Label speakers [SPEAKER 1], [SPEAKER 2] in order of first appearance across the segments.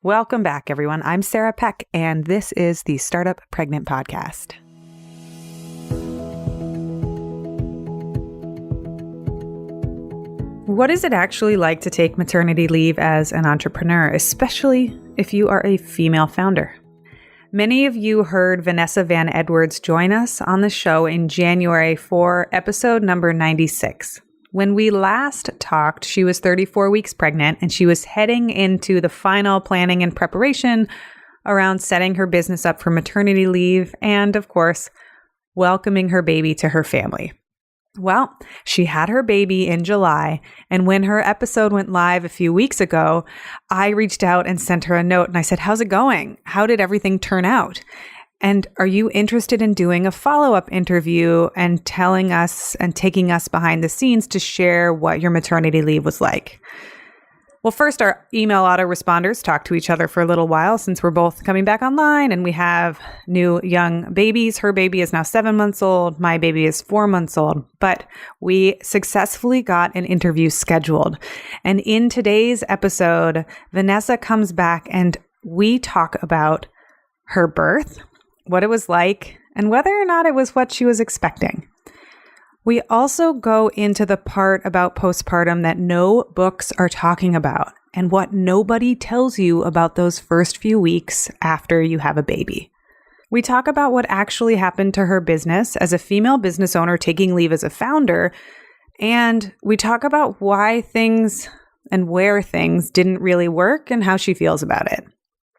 [SPEAKER 1] Welcome back, everyone. I'm Sarah Peck, and this is the Startup Pregnant Podcast. What is it actually like to take maternity leave as an entrepreneur, especially if you are a female founder? Many of you heard Vanessa Van Edwards join us on the show in January for episode number 96. When we last talked, she was 34 weeks pregnant, and she was heading into the final planning and preparation around setting her business up for maternity leave and, of course, welcoming her baby to her family. Well, she had her baby in July, and when her episode went live a few weeks ago, I reached out and sent her a note, and I said, "How's it going? How did everything turn out? And are you interested in doing a follow-up interview and telling us and taking us behind the scenes to share what your maternity leave was like?" Well, first, our email autoresponders talked to each other for a little while since we're both coming back online and we have new young babies. Her baby is now 7 months old. My baby is 4 months old. But we successfully got an interview scheduled. And in today's episode, Vanessa comes back and we talk about her birth, what it was like, and whether or not it was what she was expecting. We also go into the part about postpartum that no books are talking about and what nobody tells you about those first few weeks after you have a baby. We talk about what actually happened to her business as a female business owner taking leave as a founder, and we talk about why things and where things didn't really work and how she feels about it.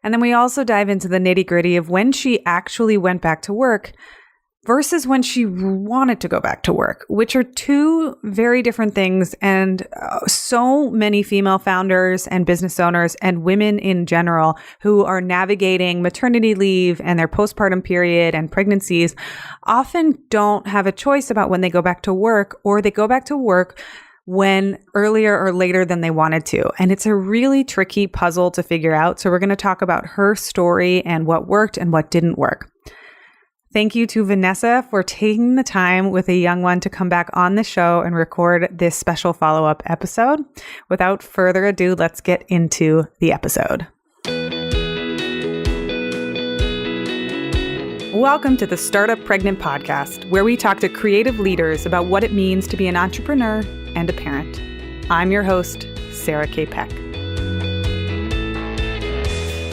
[SPEAKER 1] And then we also dive into the nitty-gritty of when she actually went back to work versus when she wanted to go back to work, which are two very different things. And so many female founders and business owners and women in general who are navigating maternity leave and their postpartum period and pregnancies often don't have a choice about when they go back to work, or they go back to work when earlier or later than they wanted to. And it's a really tricky puzzle to figure out. So we're going to talk about her story and what worked and what didn't work. Thank you to Vanessa for taking the time with a young one to come back on the show and record this special follow-up episode. Without further ado, let's get into the episode. Welcome to the Startup Pregnant Podcast, where we talk to creative leaders about what it means to be an entrepreneur and a parent. I'm your host, Sarah K. Peck.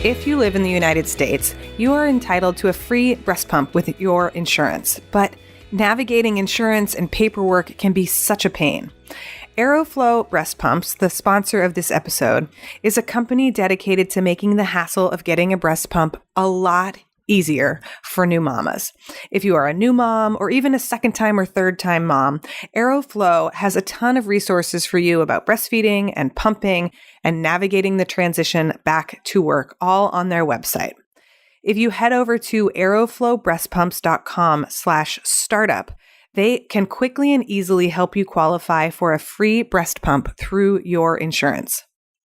[SPEAKER 1] If you live in the United States, you are entitled to a free breast pump with your insurance, but navigating insurance and paperwork can be such a pain. Aeroflow Breast Pumps, the sponsor of this episode, is a company dedicated to making the hassle of getting a breast pump a lot easier for new mamas. If you are a new mom or even a second-time or third-time mom, Aeroflow has a ton of resources for you about breastfeeding and pumping and navigating the transition back to work, all on their website. If you head over to aeroflowbreastpumps.com/startup, they can quickly and easily help you qualify for a free breast pump through your insurance.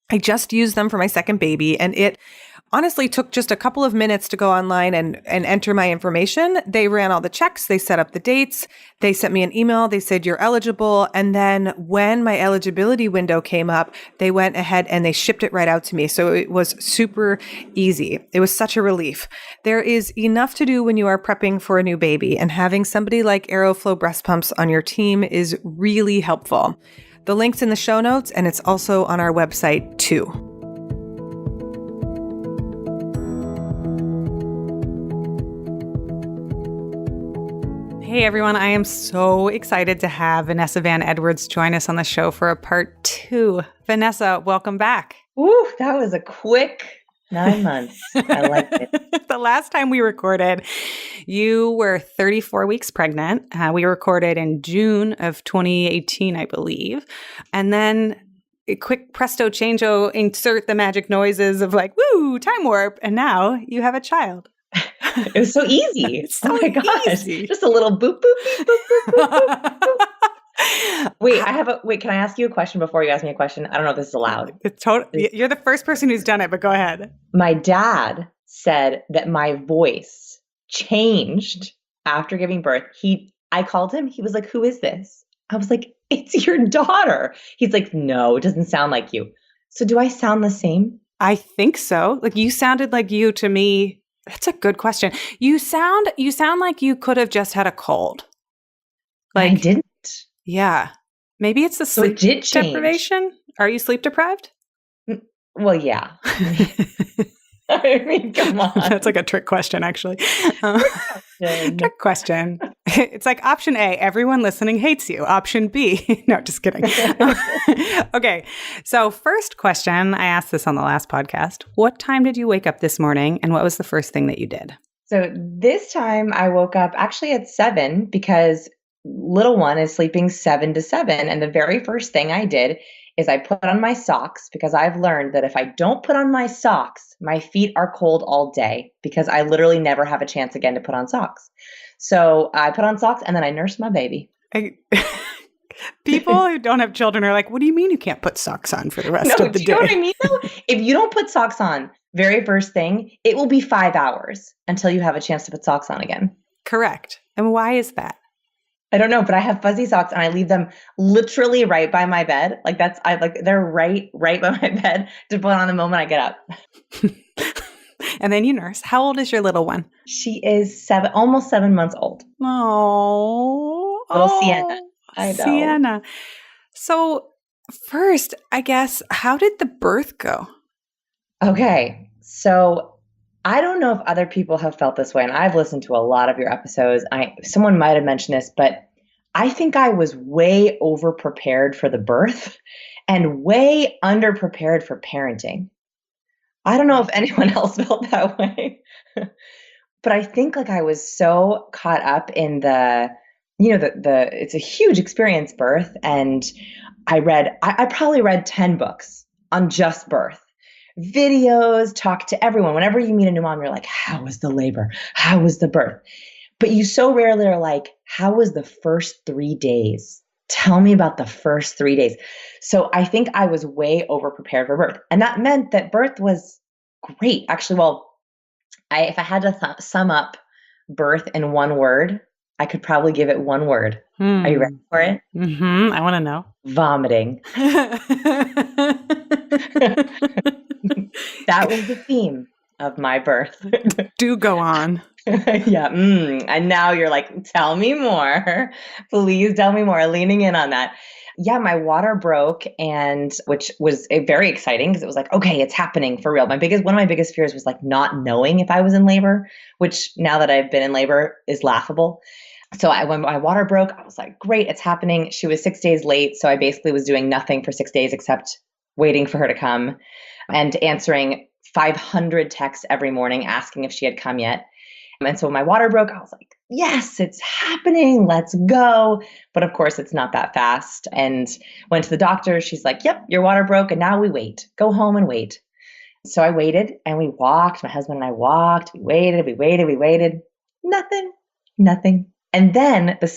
[SPEAKER 1] I just used them for my second baby, and it honestly took just a couple of minutes to go online and enter my information. They ran all the checks. They set up the dates. They sent me an email. They said, "You're eligible." And then when my eligibility window came up, they went ahead and they shipped it right out to me. So it was super easy. It was such a relief. There is enough to do when you are prepping for a new baby, and having somebody like Aeroflow Breast Pumps on your team is really helpful. The link's in the show notes, and it's also on our website too. Hey everyone, I am so excited to have Vanessa Van Edwards join us on the show for a part 2. Vanessa, welcome back.
[SPEAKER 2] Ooh, that was a quick 9 months. I like it.
[SPEAKER 1] The last time we recorded, you were 34 weeks pregnant. We recorded in June of 2018, I believe. And then a quick presto changeo, insert the magic noises of like, woo, time warp. And now you have a child.
[SPEAKER 2] It was so easy.
[SPEAKER 1] So
[SPEAKER 2] oh my gosh.
[SPEAKER 1] easy.
[SPEAKER 2] Just a little boop, boop, boop, boop, boop, boop. Wait, can I ask you a question before you ask me a question? I don't know if this is allowed.
[SPEAKER 1] You're the first person who's done it, but go ahead.
[SPEAKER 2] My dad said that my voice changed after giving birth. I called him. He was like, "Who is this?" I was like, "It's your daughter." He's like, "No, it doesn't sound like you." So do I sound the same?
[SPEAKER 1] I think so. Like you sounded like you to me. That's a good question. You sound like you could have just had a cold.
[SPEAKER 2] I
[SPEAKER 1] Like,
[SPEAKER 2] didn't.
[SPEAKER 1] yeah. Maybe it's the
[SPEAKER 2] So it
[SPEAKER 1] sleep
[SPEAKER 2] did change.
[SPEAKER 1] deprivation. Are you sleep deprived?
[SPEAKER 2] Well, yeah. I mean, come on.
[SPEAKER 1] That's like a trick question, actually. Trick question. It's like option A, everyone listening hates you. Option B, no, just kidding. Okay. So first question, I asked this on the last podcast. What time did you wake up this morning and what was the first thing that you did?
[SPEAKER 2] So this time I woke up actually at 7 because little one is sleeping 7 to 7. And the very first thing I did is I put on my socks because I've learned that if I don't put on my socks, my feet are cold all day because I literally never have a chance again to put on socks. So I put on socks and then I nursed my baby.
[SPEAKER 1] People who don't have children are like, what do you mean you can't put socks on for the rest of the day?
[SPEAKER 2] You know what I mean though? If you don't put socks on, very first thing, it will be 5 hours until you have a chance to put socks on again.
[SPEAKER 1] Correct. And why is that?
[SPEAKER 2] I don't know, but I have fuzzy socks and I leave them literally right by my bed. Like they're right by my bed to put on the moment I get up.
[SPEAKER 1] And then you nurse. How old is your little one?
[SPEAKER 2] She is almost 7 months old.
[SPEAKER 1] Oh,
[SPEAKER 2] Little Sienna. I know.
[SPEAKER 1] Sienna. So first, I guess, how did the birth go?
[SPEAKER 2] Okay. So I don't know if other people have felt this way, and I've listened to a lot of your episodes. Someone might have mentioned this, but I think I was way over-prepared for the birth and way under-prepared for parenting. I don't know if anyone else felt that way, but I think like I was so caught up in it's a huge experience, birth, and I probably read 10 books on just birth. Videos, talk to everyone. Whenever you meet a new mom, you're like, how was the labor? How was the birth? But you so rarely are like, how was the first 3 days? Tell me about the first 3 days. So I think I was way over prepared for birth. And that meant that birth was great. Actually, well, if I had to sum up birth in one word, I could probably give it one word. Are you ready for it?
[SPEAKER 1] Mm-hmm. I want to know.
[SPEAKER 2] Vomiting. That was the theme of my birth.
[SPEAKER 1] Do go on.
[SPEAKER 2] Yeah. And now you're like, tell me more. Please tell me more. Leaning in on that. Yeah, my water broke, and which was very exciting because it was like, okay, it's happening for real. One of my biggest fears was like not knowing if I was in labor, which now that I've been in labor is laughable. So when my water broke, I was like, great, it's happening. She was 6 days late. So I basically was doing nothing for 6 days except waiting for her to come and answering 500 texts every morning asking if she had come yet. And so when my water broke, I was like, yes, it's happening. Let's go. But of course, it's not that fast. And went to the doctor. She's like, yep, your water broke. And now we wait. Go home and wait. So I waited and we walked. My husband and I walked. We waited. Nothing. And then a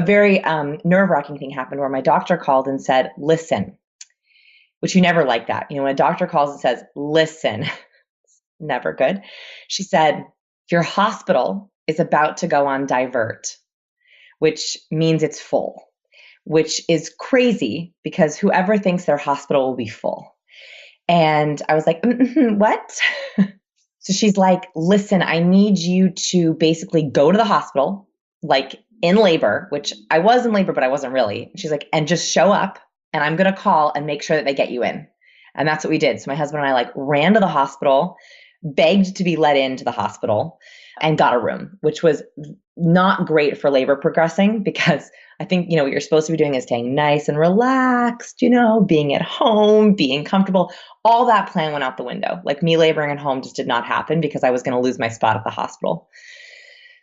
[SPEAKER 2] very nerve-wracking thing happened where my doctor called and said, listen, which you never like that. When a doctor calls and says, listen, never good. She said, your hospital is about to go on divert, which means it's full, which is crazy because whoever thinks their hospital will be full. And I was like, what? So she's like, listen, I need you to basically go to the hospital, like in labor, which I was in labor, but I wasn't really. She's like, and just show up and I'm going to call and make sure that they get you in. And that's what we did. So my husband and I like ran to the hospital, begged to be let into the hospital, and got a room, which was not great for labor progressing because I think, what you're supposed to be doing is staying nice and relaxed, being at home, being comfortable. All that plan went out the window. Like me laboring at home just did not happen because I was going to lose my spot at the hospital.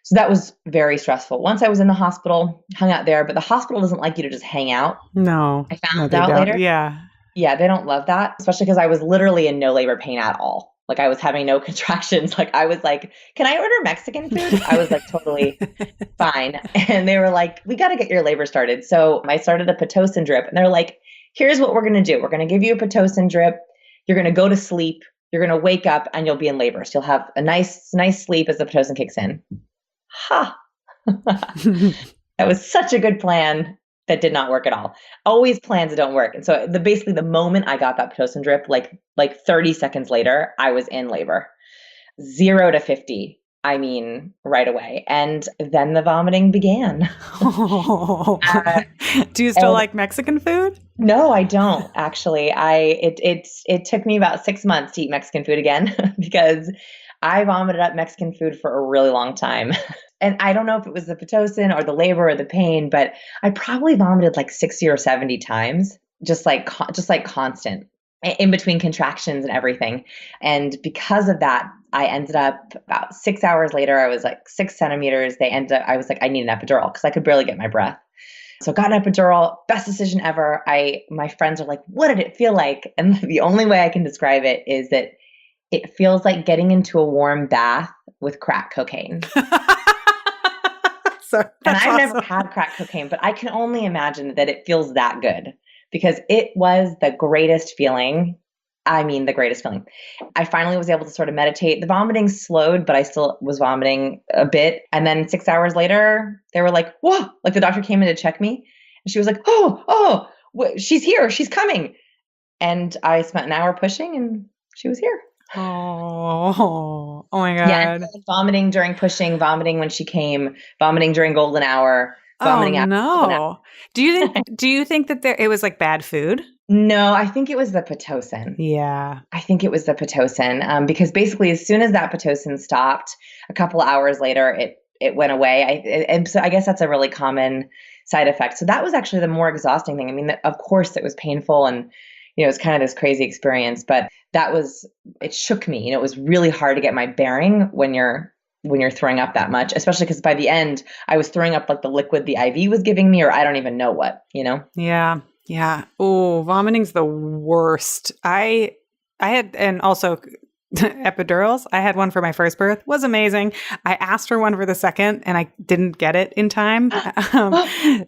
[SPEAKER 2] So that was very stressful. Once I was in the hospital, hung out there, but the hospital doesn't like you to just hang out.
[SPEAKER 1] No.
[SPEAKER 2] I found out later.
[SPEAKER 1] Yeah.
[SPEAKER 2] Yeah, they don't love that, especially because I was literally in no labor pain at all. Like I was having no contractions. Like I was like, can I order Mexican food? I was like totally fine. And they were like, we got to get your labor started. So I started a Pitocin drip and they're like, here's what we're going to do. We're going to give you a Pitocin drip. You're going to go to sleep. You're going to wake up and you'll be in labor. So you'll have a nice sleep as the Pitocin kicks in. Ha! That was such a good plan. that did not work at all. Always plans that don't work. And so basically the moment I got that Pitocin drip, like 30 seconds later, I was in labor. 0 to 50. I mean, right away. And then the vomiting began.
[SPEAKER 1] Do you still like Mexican food?
[SPEAKER 2] No, I don't actually. It took me about 6 months to eat Mexican food again because I vomited up Mexican food for a really long time. And I don't know if it was the Pitocin or the labor or the pain, but I probably vomited like 60 or 70 times, just like constant in between contractions and everything. And because of that, I ended up about 6 hours later, I was like 6 centimeters. I was like, I need an epidural because I could barely get my breath. So got an epidural, best decision ever. My friends are like, what did it feel like? And the only way I can describe it is that it feels like getting into a warm bath with crack cocaine. And I've never had crack cocaine, but I can only imagine that it feels that good because it was the greatest feeling. I mean, the greatest feeling. I finally was able to sort of meditate. The vomiting slowed, but I still was vomiting a bit. And then 6 hours later, they were like, whoa, like the doctor came in to check me. And she was like, she's here. She's coming. And I spent an hour pushing and she was here.
[SPEAKER 1] Oh my God.
[SPEAKER 2] Yeah, vomiting during pushing, vomiting when she came, vomiting during golden hour, vomiting after golden hour.
[SPEAKER 1] Do you think that it was like bad food?
[SPEAKER 2] No, I think it was the Pitocin.
[SPEAKER 1] Yeah.
[SPEAKER 2] I think it was the Pitocin because basically as soon as that Pitocin stopped, a couple of hours later, it went away. And so I guess that's a really common side effect. So that was actually the more exhausting thing. I mean, of course it was painful and, it was kind of this crazy experience, but it shook me. It was really hard to get my bearing when you're throwing up that much, especially because by the end I was throwing up like the liquid the IV was giving me, or I don't even know what,
[SPEAKER 1] Yeah. Yeah. Oh, vomiting's the worst. I had, and also epidurals. I had one for my first birth. Was amazing. I asked for one for the second and I didn't get it in time.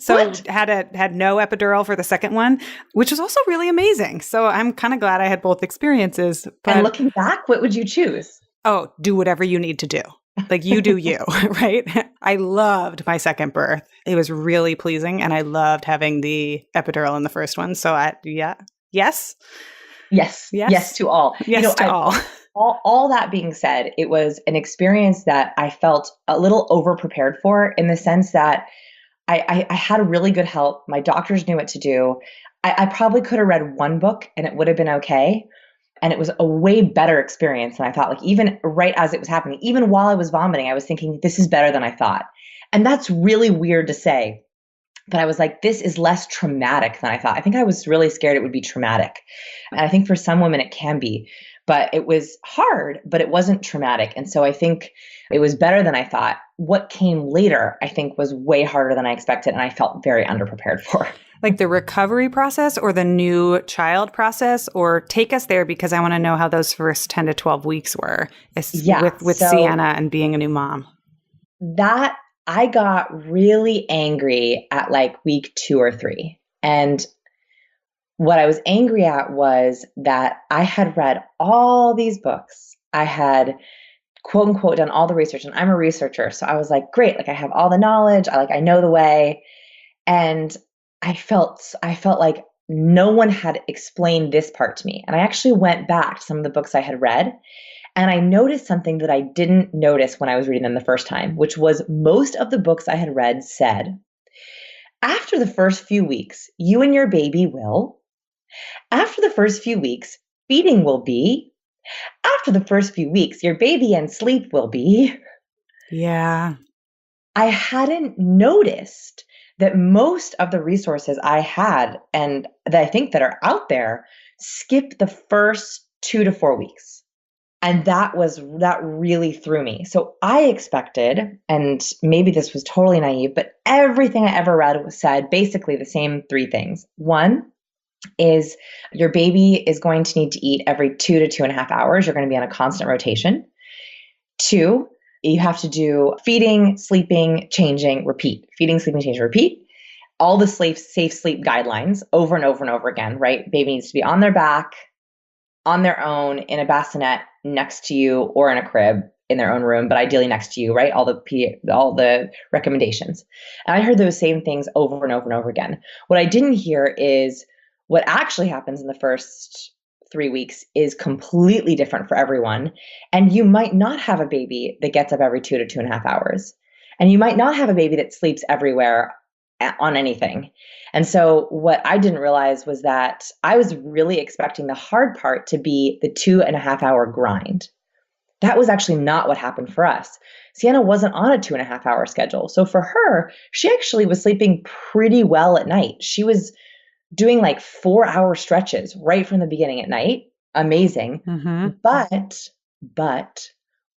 [SPEAKER 1] So had no epidural for the second one, which was also really amazing. So I'm kind of glad I had both experiences. But,
[SPEAKER 2] and looking back, what would you choose?
[SPEAKER 1] Oh, do whatever you need to do. Like you do you, right? I loved my second birth. It was really pleasing and I loved having the epidural in the first one. So yes.
[SPEAKER 2] Yes to all.
[SPEAKER 1] Yes to all.
[SPEAKER 2] All that being said, it was an experience that I felt a little overprepared for in the sense that I had really good help. My doctors knew what to do. I probably could have read one book and it would have been okay. And it was a way better experience than I thought. Like even right as it was happening, even while I was vomiting, I was thinking, this is better than I thought. And that's really weird to say. But I was like, this is less traumatic than I thought. I think I was really scared it would be traumatic. And I think for some women it can be. But it was hard, but it wasn't traumatic. And so I think it was better than I thought. What came later, I think, was way harder than I expected. And I felt very underprepared for.
[SPEAKER 1] Like the recovery process or the new child process? Or take us there because I want to know how those first 10 to 12 weeks were with Sienna and being a new mom.
[SPEAKER 2] That I got really angry at like week 2 or 3. And what I was angry at was that I had read all these books. I had quote unquote done all the research and I'm a researcher. So I was like, great. Like I have all the knowledge. I know the way. And I felt like no one had explained this part to me. And I actually went back to some of the books I had read and I noticed something that I didn't notice when I was reading them the first time, which was most of the books I had read said, after the first few weeks, you and your baby will. After the first few weeks, feeding will be. After the first few weeks, your baby and sleep will be.
[SPEAKER 1] Yeah.
[SPEAKER 2] I hadn't noticed that most of the resources I had and that I think that are out there skip the first 2 to 4 weeks. And that really threw me. So I expected, and maybe this was totally naive, but everything I ever read said basically the same 3 things. 1, is your baby is going to need to eat every 2 to 2.5 hours. You're going to be on a constant rotation. 2, you have to do feeding, sleeping, changing, repeat. Feeding, sleeping, changing, repeat. All the safe sleep guidelines over and over and over again, right? Baby needs to be on their back, on their own, in a bassinet, next to you, or in a crib. in their own room, but ideally next to you, right? All the recommendations. And I heard those same things over and over and over again. What I didn't hear is what actually happens in the first 3 weeks is completely different for everyone. And you might not have a baby that gets up every 2 to 2.5 hours. And you might not have a baby that sleeps everywhere on anything. And so what I didn't realize was that I was really expecting the hard part to be the 2.5 hour grind. That was actually not what happened for us. Sienna wasn't on a 2.5 hour schedule. So for her, she actually was sleeping pretty well at night. She was doing like 4 hour stretches right from the beginning at night. Amazing. But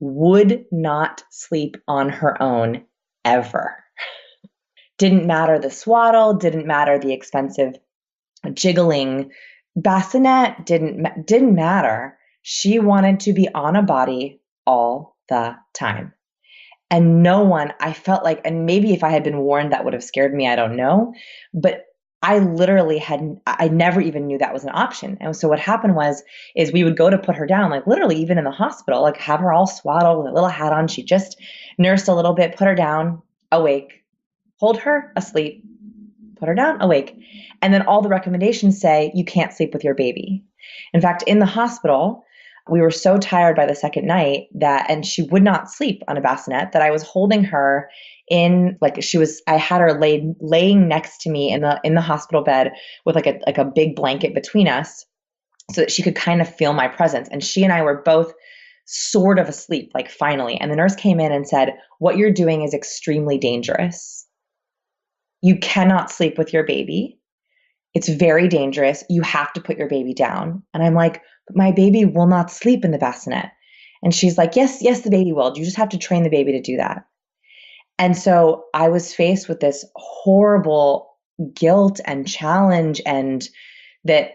[SPEAKER 2] would not sleep on her own ever. Didn't matter the swaddle, didn't matter the expensive jiggling bassinet, didn't matter. She wanted to be on a body all the time. And no one, I felt like, and maybe if I had been warned, that would have scared me, I don't know. But I literally I never even knew that was an option. And so what happened is we would go to put her down, like literally even in the hospital, like have her all swaddled with a little hat on. She just nursed a little bit, put her down, awake, hold her asleep, put her down, awake. And then all the recommendations say you can't sleep with your baby. In fact, in the hospital, we were so tired by the second night and she would not sleep on a bassinet, that I was holding her I had her laying next to me in the hospital bed with like a big blanket between us so that she could kind of feel my presence. And she and I were both sort of asleep, like finally. And the nurse came in and said, "What you're doing is extremely dangerous. You cannot sleep with your baby. It's very dangerous. You have to put your baby down." And I'm like, "But my baby will not sleep in the bassinet." And she's like, yes, the baby will. You just have to train the baby to do that. And so I was faced with this horrible guilt and challenge, and that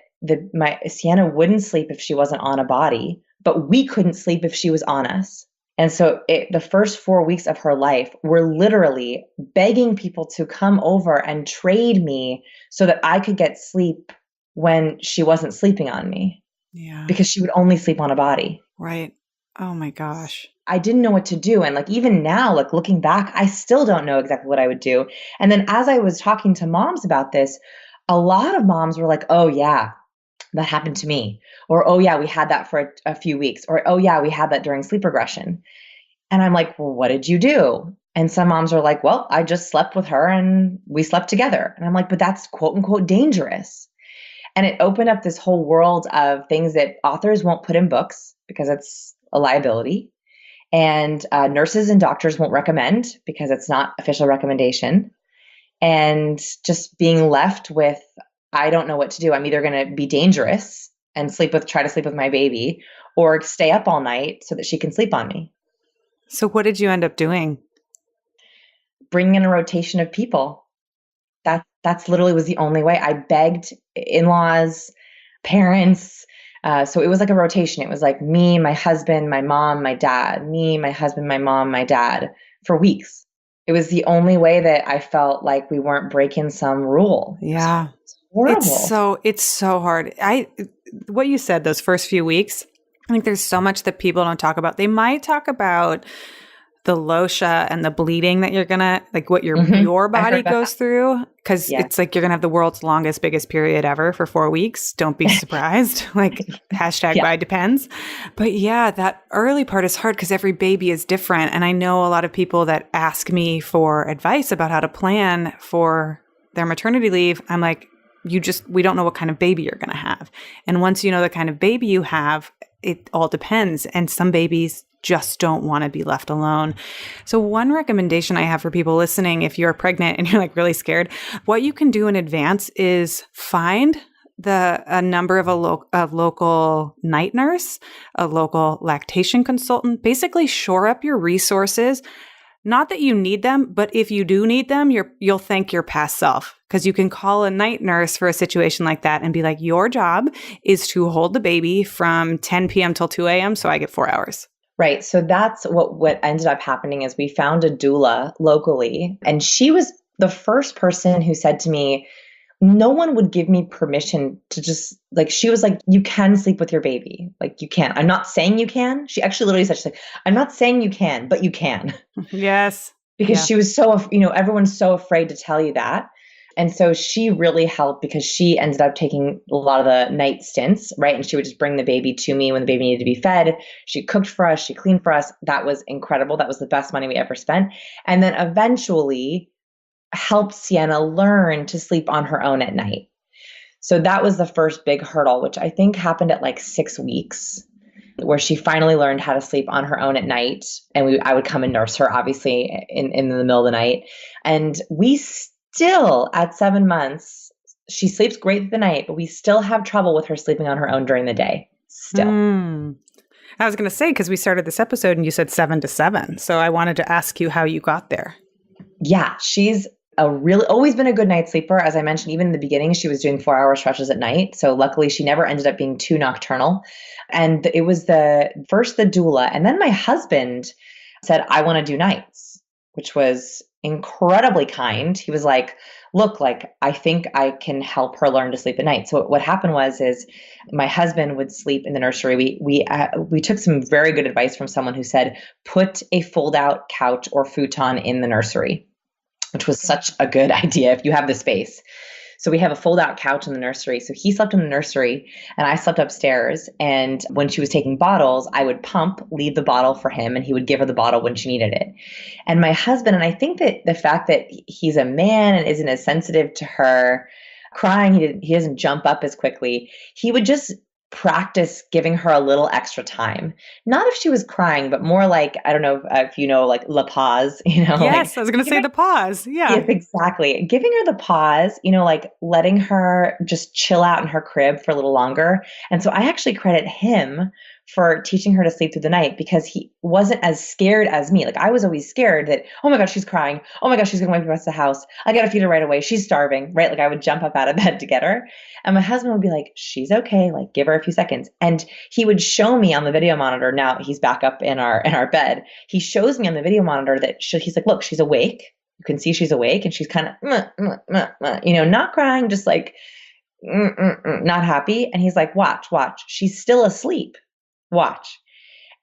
[SPEAKER 2] my Sienna wouldn't sleep if she wasn't on a body, but we couldn't sleep if she was on us. And so the first 4 weeks of her life were literally begging people to come over and trade me so that I could get sleep when she wasn't sleeping on me.
[SPEAKER 1] Yeah.
[SPEAKER 2] Because she would only sleep on a body.
[SPEAKER 1] Right. Oh my gosh.
[SPEAKER 2] I didn't know what to do. And like, even now, like looking back, I still don't know exactly what I would do. And then as I was talking to moms about this, a lot of moms were like, "Oh yeah, that happened to me." Or, "Oh yeah, we had that for a few weeks." Or, "Oh yeah, we had that during sleep regression." And I'm like, "Well, what did you do?" And some moms are like, "Well, I just slept with her and we slept together." And I'm like, "But that's quote unquote dangerous." And it opened up this whole world of things that authors won't put in books because it's a liability. And nurses and doctors won't recommend because it's not official recommendation. And just being left with, I don't know what to do. I'm either going to be dangerous and try to sleep with my baby, or stay up all night so that she can sleep on me.
[SPEAKER 1] So what did you end up doing?
[SPEAKER 2] Bringing in a rotation of people. That's literally was the only way. I begged in-laws, parents. So it was like a rotation. It was like me, my husband, my mom, my dad, me, my husband, my mom, my dad, for weeks. It was the only way that I felt like we weren't breaking some rule.
[SPEAKER 1] Yeah.
[SPEAKER 2] It's horrible.
[SPEAKER 1] It's so hard. What you said, those first few weeks, I think there's so much that people don't talk about. They might talk about the losha and the bleeding that you're gonna, like what your body goes through, because it's like you're gonna have the world's longest, biggest period ever for 4 weeks. Don't be surprised. Like hashtag by depends. But yeah, that early part is hard because every baby is different. And I know a lot of people that ask me for advice about how to plan for their maternity leave. I'm like, we don't know what kind of baby you're gonna have. And once you know the kind of baby you have, it all depends. And some babies just don't want to be left alone. So one recommendation I have for people listening, if you're pregnant and you're like really scared, what you can do in advance is find a number of a local night nurse, a local lactation consultant, basically shore up your resources. Not that you need them, but if you do need them, you'll thank your past self, because you can call a night nurse for a situation like that and be like, your job is to hold the baby from 10 p.m. till 2 a.m. so I get 4 hours.
[SPEAKER 2] Right. So that's what ended up happening is we found a doula locally, and she was the first person who said to me, no one would give me permission to just like, she was like, you can sleep with your baby. Like, you can. I'm not saying you can. She actually literally said, she's like, I'm not saying you can, but you can.
[SPEAKER 1] Yes.
[SPEAKER 2] Because
[SPEAKER 1] Yeah.
[SPEAKER 2] she was so, everyone's so afraid to tell you that. And so she really helped because she ended up taking a lot of the night stints, right? And she would just bring the baby to me when the baby needed to be fed. She cooked for us, she cleaned for us. That was incredible. That was the best money we ever spent. And then eventually helped Sienna learn to sleep on her own at night. So that was the first big hurdle, which I think happened at like 6 weeks, where she finally learned how to sleep on her own at night. And I would come and nurse her, obviously, in the middle of the night. And we still, at 7 months, she sleeps great through the night, but we still have trouble with her sleeping on her own during the day. Still.
[SPEAKER 1] I was going to say, because we started this episode and you said 7 to 7. So I wanted to ask you how you got there.
[SPEAKER 2] Yeah, she's always been a good night sleeper. As I mentioned, even in the beginning, she was doing 4-hour stretches at night. So luckily she never ended up being too nocturnal. And it was the doula. And then my husband said, I want to do nights, which was incredibly kind. He was like, look, like, I think I can help her learn to sleep at night. So what happened is my husband would sleep in the nursery. We took some very good advice from someone who said, put a fold out couch or futon in the nursery, which was such a good idea if you have the space. So we have a fold out couch in the nursery. So he slept in the nursery and I slept upstairs. And when she was taking bottles, I would leave the bottle for him, and he would give her the bottle when she needed it. And my husband, and I think that the fact that he's a man and isn't as sensitive to her crying, he doesn't jump up as quickly. He would just practice giving her a little extra time. Not if she was crying, but more like, I don't know if you know, like la pause,
[SPEAKER 1] Yes,
[SPEAKER 2] like,
[SPEAKER 1] I was going to say the pause. Yeah.
[SPEAKER 2] yes, exactly. Giving her the pause, like letting her just chill out in her crib for a little longer. And so I actually credit him for teaching her to sleep through the night, because he wasn't as scared as me. Like, I was always scared that, oh my gosh, she's crying. Oh my gosh, she's going to wake the rest of the house. I got to feed her right away. She's starving, right? Like, I would jump up out of bed to get her. And my husband would be like, she's okay. Like, give her a few seconds. And he would show me on the video monitor. Now he's back up in our bed. He shows me on the video monitor that he's like, look, she's awake. You can see she's awake, and she's kind of, not crying, just like, not happy. And he's like, watch, she's still asleep. Watch.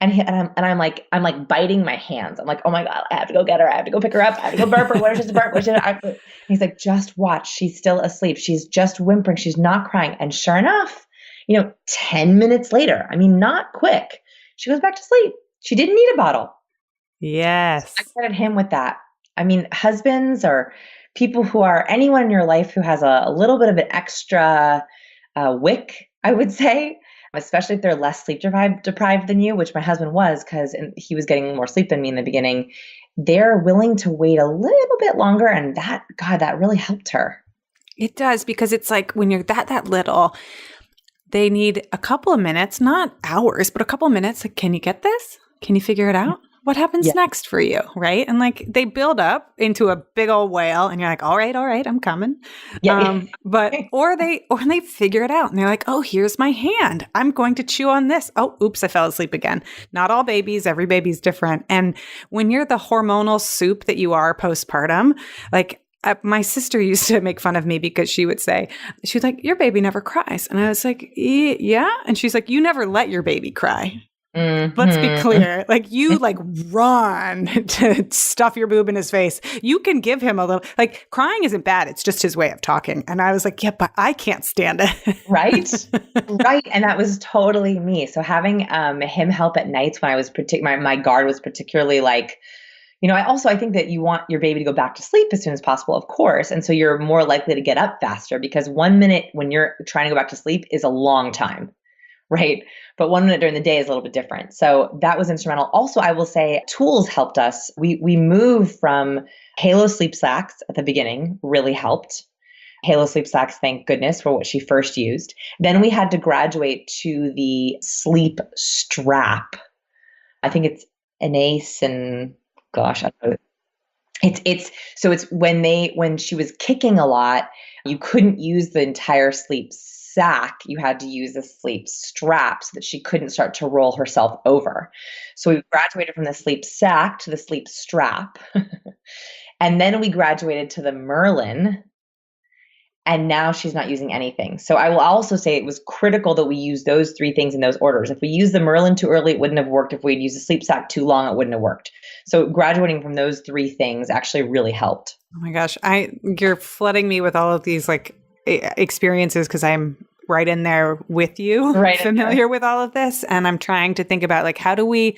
[SPEAKER 2] I'm like biting my hands. I'm like, oh my God, I have to go get her. I have to go pick her up. I have to go burp her. Where's she burp? And he's like, just watch. She's still asleep. She's just whimpering. She's not crying. And sure enough, 10 minutes later, I mean, not quick, she goes back to sleep. She didn't need a bottle.
[SPEAKER 1] Yes.
[SPEAKER 2] I credit him with that. I mean, husbands or people who are anyone in your life who has a little bit of an extra wick, I would say, especially if they're less sleep deprived than you, which my husband was, because he was getting more sleep than me in the beginning. They're willing to wait a little bit longer. And that really helped her.
[SPEAKER 1] It does, because it's like when you're that little, they need a couple of minutes, not hours, but a couple of minutes. Like, can you get this? Can you figure it out? What happens next for you? Right. And like, they build up into a big old whale, and you're like, all right, I'm coming.
[SPEAKER 2] Yeah.
[SPEAKER 1] But, or they figure it out, and they're like, oh, here's my hand. I'm going to chew on this. Oh, oops, I fell asleep again. Not all babies, every baby's different. And when you're the hormonal soup that you are postpartum, like, my sister used to make fun of me because she was like, your baby never cries. And I was like, yeah. And she's like, you never let your baby cry. Mm-hmm. Let's be clear. Like, you like run to stuff your boob in his face. You can give him a little, like, crying isn't bad. It's just his way of talking. And I was like, yeah, but I can't stand it.
[SPEAKER 2] Right. Right. And that was totally me. So having him help at nights when I was my guard was particularly like, I think that you want your baby to go back to sleep as soon as possible, of course. And so you're more likely to get up faster, because 1 minute when you're trying to go back to sleep is a long time. Right. But 1 minute during the day is a little bit different. So that was instrumental. Also, I will say tools helped us. We moved from Halo sleep sacks at the beginning, really helped. Halo sleep sacks, thank goodness, for what she first used. Then we had to graduate to the sleep strap. I think it's an ace, and gosh, I don't know. It's when she was kicking a lot, you couldn't use the entire sleep sack. You had to use the sleep strap so that she couldn't start to roll herself over. So we graduated from the sleep sack to the sleep strap. And then we graduated to the Merlin. And now she's not using anything. So I will also say it was critical that we use those three things in those orders. If we used the Merlin too early, it wouldn't have worked. If we'd used the sleep sack too long, it wouldn't have worked. So graduating from those three things actually really helped.
[SPEAKER 1] Oh my gosh. You're flooding me with all of these like experiences because I'm right in there with you,
[SPEAKER 2] Right.
[SPEAKER 1] familiar with all of this. And I'm trying to think about like, how do we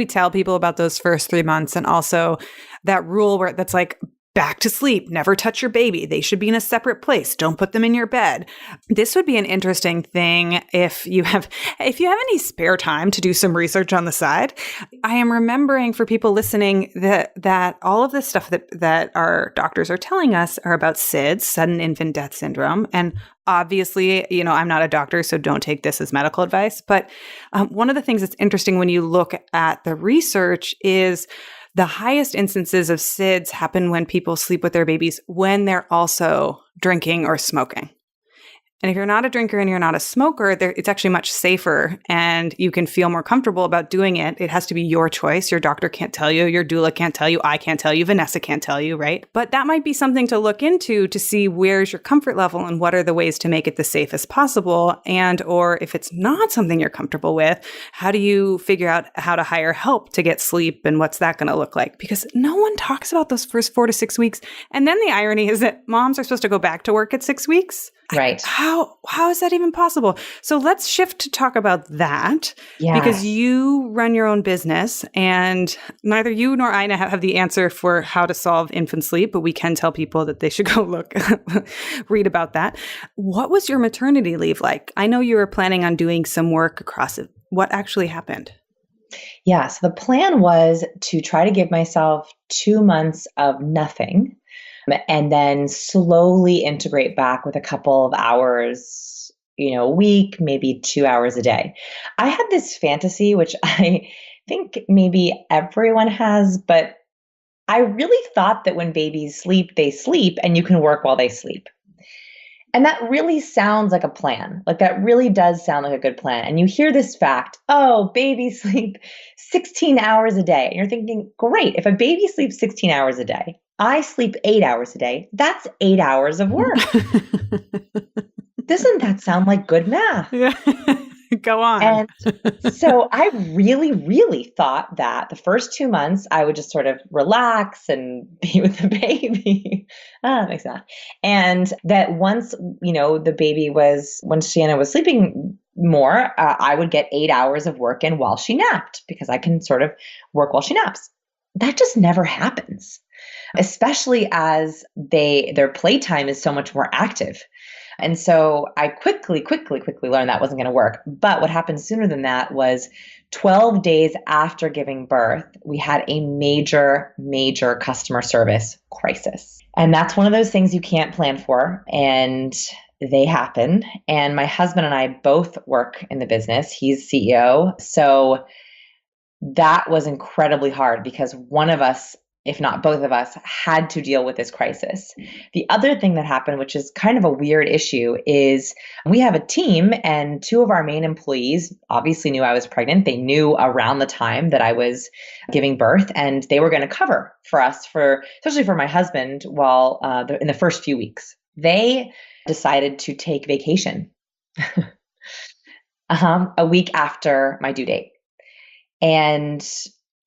[SPEAKER 1] tell people about those first 3 months? And also that rule where that's like, back to sleep, never touch your baby. They should be in a separate place. Don't put them in your bed. This would be an interesting thing if you have any spare time to do some research on the side. I am remembering for people listening that all of this stuff that our doctors are telling us are about SIDS, sudden infant death syndrome. And obviously, I'm not a doctor, so don't take this as medical advice. But one of the things that's interesting when you look at the research is the highest instances of SIDS happen when people sleep with their babies when they're also drinking or smoking. And if you're not a drinker and you're not a smoker, it's actually much safer and you can feel more comfortable about doing it. It has to be your choice. Your doctor can't tell you, your doula can't tell you, I can't tell you, Vanessa can't tell you, right? But that might be something to look into to see where's your comfort level and what are the ways to make it the safest possible. And, or if it's not something you're comfortable with, how do you figure out how to hire help to get sleep and what's that going to look like? Because no one talks about those first 4 to 6 weeks. And then the irony is that moms are supposed to go back to work at 6 weeks.
[SPEAKER 2] Right.
[SPEAKER 1] How is that even possible? So let's shift to talk about that
[SPEAKER 2] Yes.
[SPEAKER 1] because you run your own business and neither you nor I have the answer for how to solve infant sleep, but we can tell people that they should go read about that. What was your maternity leave like? I know you were planning on doing some work across it. What actually happened?
[SPEAKER 2] Yeah. So the plan was to try to give myself 2 months of nothing and then slowly integrate back with a couple of hours, a week, maybe 2 hours a day. I had this fantasy, which I think maybe everyone has, but I really thought that when babies sleep, they sleep and you can work while they sleep. And that really sounds like a plan. Like that really does sound like a good plan. And you hear this fact, oh, babies sleep 16 hours a day. And you're thinking, great, if a baby sleeps 16 hours a day, I sleep 8 hours a day. That's 8 hours of work. Doesn't that sound like good math?
[SPEAKER 1] Yeah. Go on.
[SPEAKER 2] And so I really, really thought that the first 2 months I would just sort of relax and be with the baby. That makes sense. And that once, once Sienna was sleeping more, I would get 8 hours of work in while she napped because I can sort of work while she naps. That just never happens, especially as their playtime is so much more active. And so I quickly learned that wasn't going to work. But what happened sooner than that was 12 days after giving birth, we had a major, major customer service crisis. And that's one of those things you can't plan for. And they happen. And my husband and I both work in the business. He's CEO. So that was incredibly hard because one of us, if not both of us, had to deal with this crisis. The other thing that happened, which is kind of a weird issue, is we have a team and 2 of our main employees obviously knew I was pregnant. They knew around the time that I was giving birth and they were going to cover for us, especially for my husband, while in the first few weeks. They decided to take vacation a week after my due date. And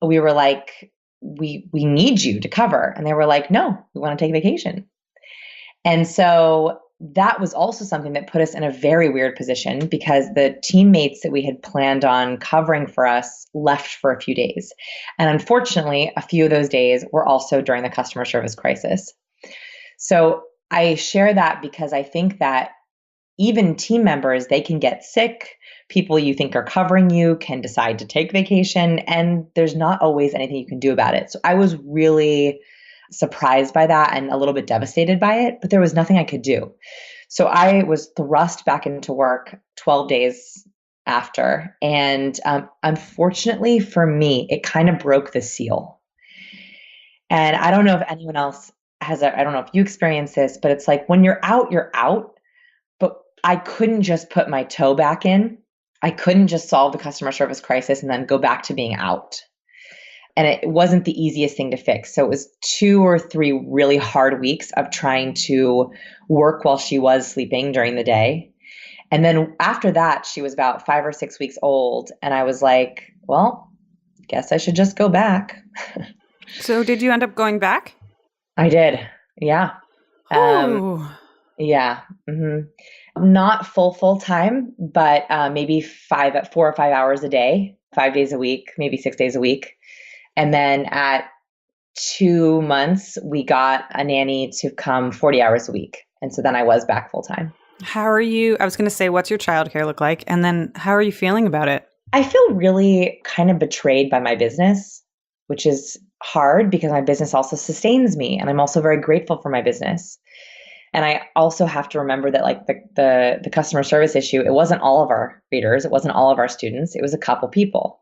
[SPEAKER 2] we were like, we need you to cover. And they were like, no, we want to take vacation. And so that was also something that put us in a very weird position because the teammates that we had planned on covering for us left for a few days. And unfortunately, a few of those days were also during the customer service crisis. So I share that because I think that even team members, they can get sick. People you think are covering you can decide to take vacation, and there's not always anything you can do about it. So I was really surprised by that and a little bit devastated by it, but there was nothing I could do. So I was thrust back into work 12 days after. And unfortunately for me, it kind of broke the seal. And I don't know if anyone else I don't know if you experience this, but it's like when you're out, but I couldn't just put my toe back in. I couldn't just solve the customer service crisis and then go back to being out. And it wasn't the easiest thing to fix. So it was 2 or 3 really hard weeks of trying to work while she was sleeping during the day. And then after that, she was about 5 or 6 weeks old. And I was like, well, guess I should just go back.
[SPEAKER 1] So did you end up going back?
[SPEAKER 2] I did. Yeah.
[SPEAKER 1] Oh.
[SPEAKER 2] Yeah. Not full time, but maybe 4 or 5 hours a day, 5 days a week, maybe 6 days a week. And then at 2 months, we got a nanny to come 40 hours a week. And so then I was back full time.
[SPEAKER 1] How are you? I was going to say, what's your childcare look like? And then how are you feeling about it?
[SPEAKER 2] I feel really kind of betrayed by my business, which is hard because my business also sustains me. And I'm also very grateful for my business. And I also have to remember that like the customer service issue, it wasn't all of our readers, it wasn't all of our students, it was a couple people.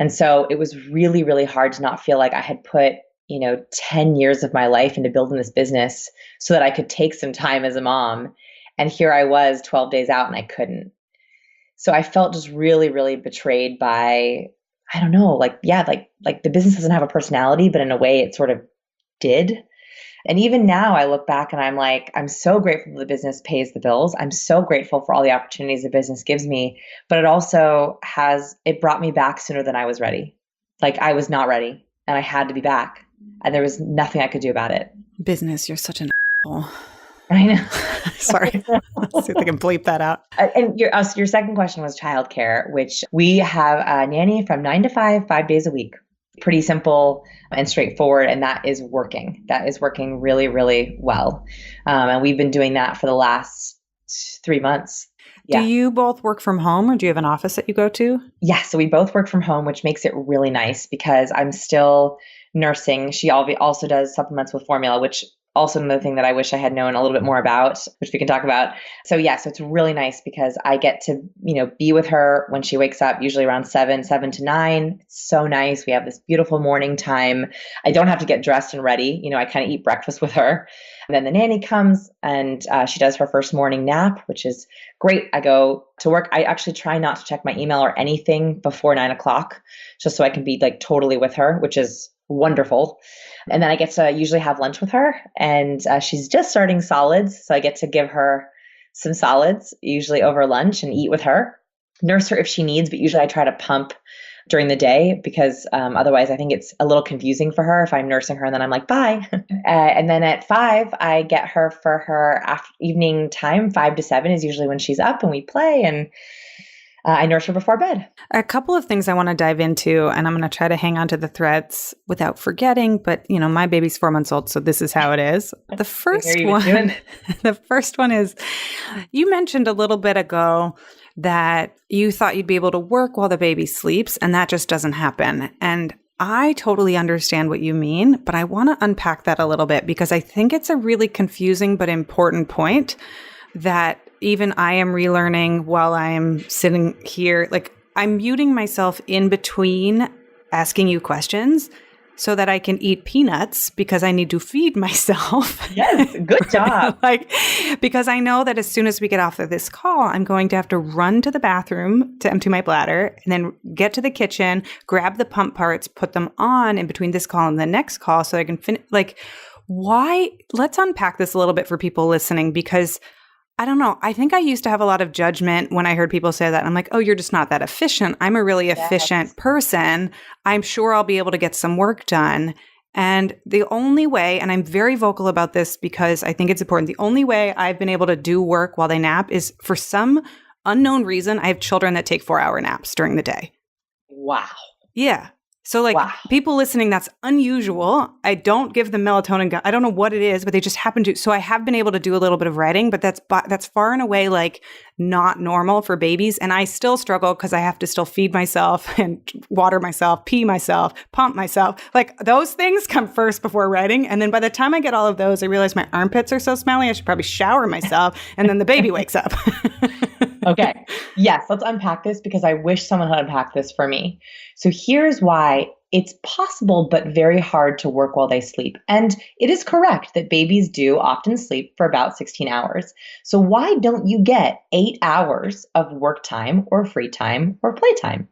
[SPEAKER 2] And so it was really, really hard to not feel like I had put, 10 years of my life into building this business so that I could take some time as a mom. And here I was 12 days out and I couldn't. So I felt just really, really betrayed by, I don't know, like the business doesn't have a personality, but in a way it sort of did. And even now I look back and I'm like, I'm so grateful the business pays the bills. I'm so grateful for all the opportunities the business gives me, but it brought me back sooner than I was ready. Like I was not ready and I had to be back and there was nothing I could do about it.
[SPEAKER 1] Business, you're such an asshole.
[SPEAKER 2] I know.
[SPEAKER 1] Sorry. Let's see if I can bleep that out.
[SPEAKER 2] And your second question was childcare, which we have a nanny from 9 to 5, 5 days a week. Pretty simple and straightforward. And that is working. That is working really, really well. And we've been doing that for the last 3 months. Yeah.
[SPEAKER 1] Do you both work from home or do you have an office that you go to?
[SPEAKER 2] Yeah. So we both work from home, which makes it really nice because I'm still nursing. She also does supplements with formula, which also another thing that I wish I had known a little bit more about, which we can talk about. So so it's really nice because I get to, be with her when she wakes up, usually around 7 to 9. It's so nice. We have this beautiful morning time. I don't have to get dressed and ready. I kind of eat breakfast with her. And then the nanny comes and she does her first morning nap, which is great. I go to work. I actually try not to check my email or anything before 9 o'clock, just so I can be like totally with her, which is wonderful. And then I get to usually have lunch with her and she's just starting solids. So I get to give her some solids, usually over lunch, and eat with her, nurse her if she needs, but usually I try to pump during the day because otherwise I think it's a little confusing for her if I'm nursing her and then I'm like, bye. And then at 5, I get her for her evening time. 5 to 7 is usually when she's up and we play, and I nurse her before bed.
[SPEAKER 1] A couple of things I want to dive into, and I'm going to try to hang on to the threads without forgetting, but my baby's 4 months old, so this is how it is. The first one is, you mentioned a little bit ago that you thought you'd be able to work while the baby sleeps, and that just doesn't happen. And I totally understand what you mean, but I want to unpack that a little bit because I think it's a really confusing but important point that even I am relearning while I'm sitting here. Like, I'm muting myself in between asking you questions so that I can eat peanuts because I need to feed myself.
[SPEAKER 2] Yes, good job.
[SPEAKER 1] Because I know that as soon as we get off of this call, I'm going to have to run to the bathroom to empty my bladder and then get to the kitchen, grab the pump parts, put them on in between this call and the next call so I can finish. Why? Let's unpack this a little bit for people listening because I don't know. I think I used to have a lot of judgment when I heard people say that. I'm like, oh, you're just not that efficient. I'm a really efficient person. I'm sure I'll be able to get some work done. And the only way, and I'm very vocal about this because I think it's important, the only way I've been able to do work while they nap is for some unknown reason, I have children that take 4-hour naps during the day.
[SPEAKER 2] Wow.
[SPEAKER 1] Yeah. So people listening, that's unusual. I don't give them melatonin. I don't know what it is, but they just happen to. So I have been able to do a little bit of writing, but that's far and away not normal for babies. And I still struggle because I have to still feed myself and water myself, pee myself, pump myself. Those things come first before writing. And then by the time I get all of those, I realize my armpits are so smelly. I should probably shower myself. And then the baby wakes up.
[SPEAKER 2] Okay. Yes, let's unpack this because I wish someone had unpacked this for me. So here's why it's possible but very hard to work while they sleep. And it is correct that babies do often sleep for about 16 hours. So why don't you get 8 hours of work time or free time or playtime?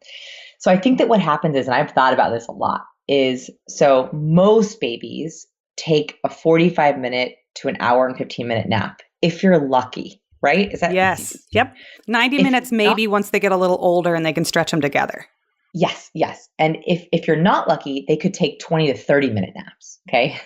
[SPEAKER 2] So I think that what happens is, and I've thought about this a lot, is, so most babies take a 45-minute to an hour and 15-minute nap if you're lucky, right? Is that
[SPEAKER 1] Yes. Yep. 90
[SPEAKER 2] if
[SPEAKER 1] minutes
[SPEAKER 2] not,
[SPEAKER 1] maybe once they get a little older and they can stretch them together.
[SPEAKER 2] yes, yes. And if you're not lucky, they could take 20 to 30-minute naps, okay?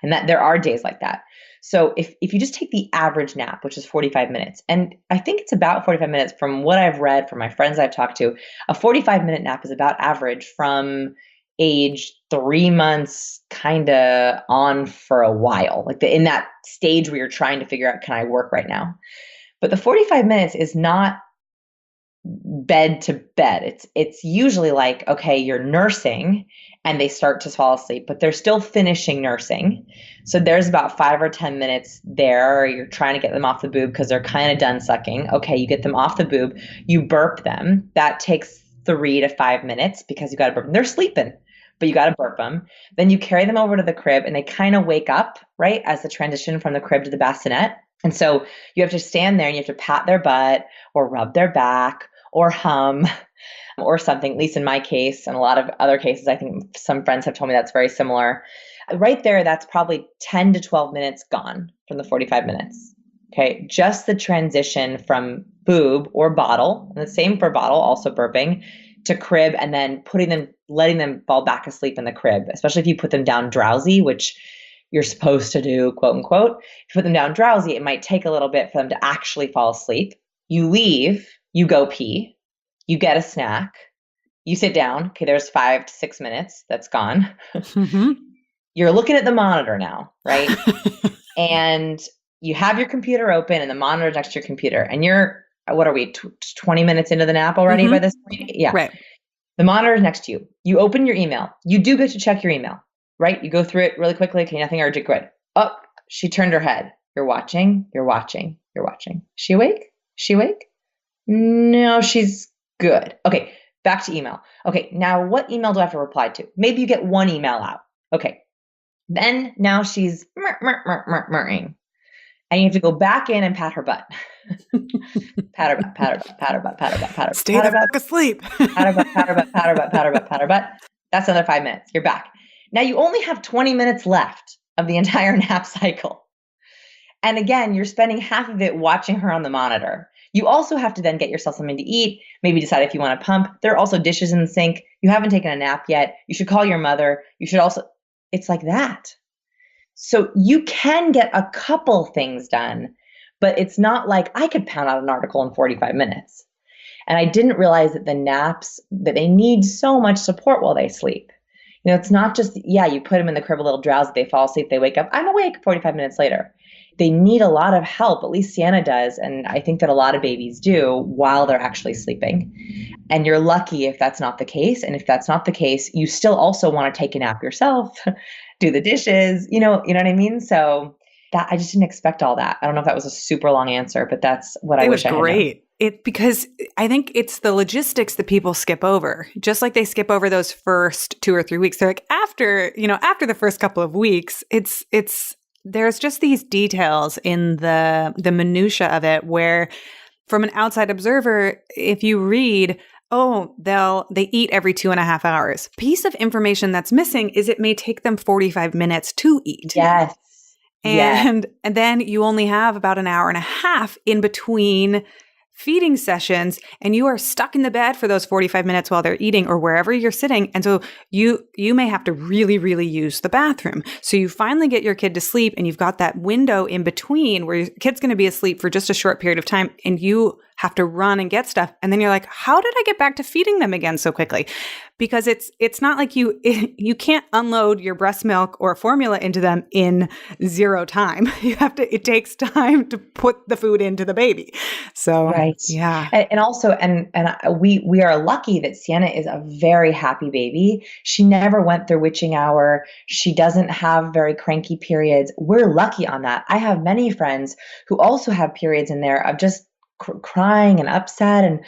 [SPEAKER 2] And that there are days like that. So if you just take the average nap, which is 45 minutes, and I think it's about 45 minutes from what I've read from my friends I've talked to, a 45-minute nap is about average from age 3 months kind of on for a while, like in that stage where you're trying to figure out, can I work right now? But the 45 minutes is not bed to bed. It's usually like, okay, you're nursing and they start to fall asleep, but they're still finishing nursing. So there's about 5 or 10 minutes there. You're trying to get them off the boob because they're kind of done sucking. Okay, you get them off the boob, you burp them. That takes 3 to 5 minutes because you got to burp them. They're sleeping, but you got to burp them. Then you carry them over to the crib and they kind of wake up, right, as the transition from the crib to the bassinet. And so you have to stand there and you have to pat their butt or rub their back or hum or something, at least in my case, and a lot of other cases, I think some friends have told me that's very similar. Right there, that's probably 10 to 12 minutes gone from the 45 minutes. Okay, just the transition from boob or bottle, and the same for bottle, also burping, to crib, and then letting them fall back asleep in the crib, especially if you put them down drowsy, which you're supposed to do, quote unquote. If you put them down drowsy, it might take a little bit for them to actually fall asleep. You leave, you go pee, you get a snack, you sit down. Okay, there's 5 to 6 minutes. That's gone.
[SPEAKER 1] Mm-hmm.
[SPEAKER 2] You're looking at the monitor now, right? And you have your computer open and the monitor next to your computer. And you're, what are we, 20 minutes into the nap already by this point? Yeah.
[SPEAKER 1] Right.
[SPEAKER 2] The monitor is next to you. You open your email. You do get to check your email, right? You go through it really quickly. Okay, nothing urgent, good. Oh, she turned her head. You're watching, you're watching, you're watching. She awake? She awake? No, she's good. Okay, back to email. Okay, now what email do I have to reply to? Maybe you get one email out. Okay, then now she's murring. And you have to go back in and pat her butt. Pat her butt, pat her butt, pat her butt, pat her butt, pat her butt.
[SPEAKER 1] Stay the fuck asleep.
[SPEAKER 2] Pat her butt, pat her butt, pat her butt, pat her butt, pat her butt. That's another 5 minutes. You're back. Now you only have 20 minutes left of the entire nap cycle. And again, you're spending half of it watching her on the monitor. You also have to then get yourself something to eat, maybe decide if you want to pump. There are also dishes in the sink. You haven't taken a nap yet. You should call your mother. You should also, it's like that. So you can get a couple things done, but it's not like I could pound out an article in 45 minutes. And I didn't realize that the naps, that they need so much support while they sleep. You know, it's not just, yeah, you put them in the crib a little drowsy, they fall asleep, they wake up, I'm awake 45 minutes later. They need a lot of help, at least Sienna does, and I think that a lot of babies do while they're actually sleeping. And you're lucky if that's not the case. And if that's not the case, you still also want to take a nap yourself, do the dishes, you know what I mean? So that I just didn't expect all that. I don't know if that was a super long answer, but that's what I wish I had known.
[SPEAKER 1] It was great. Because I think it's the logistics that people skip over. Just like they skip over those first 2 or 3 weeks. They're like, after the first couple of weeks, there's just these details in the minutia of it where, from an outside observer, if you read, oh, they eat every 2.5 hours. Piece of information that's missing is it may take them 45 minutes to eat.
[SPEAKER 2] Yes.
[SPEAKER 1] And then you only have about an hour and a half in between feeding sessions, and you are stuck in the bed for those 45 minutes while they're eating or wherever you're sitting. And so you may have to really, really use the bathroom. So you finally get your kid to sleep, and you've got that window in between where your kid's going to be asleep for just a short period of time, and you have to run and get stuff. And then you're like, how did I get back to feeding them again so quickly? Because it's not like you can't unload your breast milk or formula into them in 0 time. It takes time to put the food into the baby. So,
[SPEAKER 2] right.
[SPEAKER 1] Yeah.
[SPEAKER 2] And also, we are lucky that Sienna is a very happy baby. She never went through witching hour. She doesn't have very cranky periods. We're lucky on that. I have many friends who also have periods in there of just crying and upset, and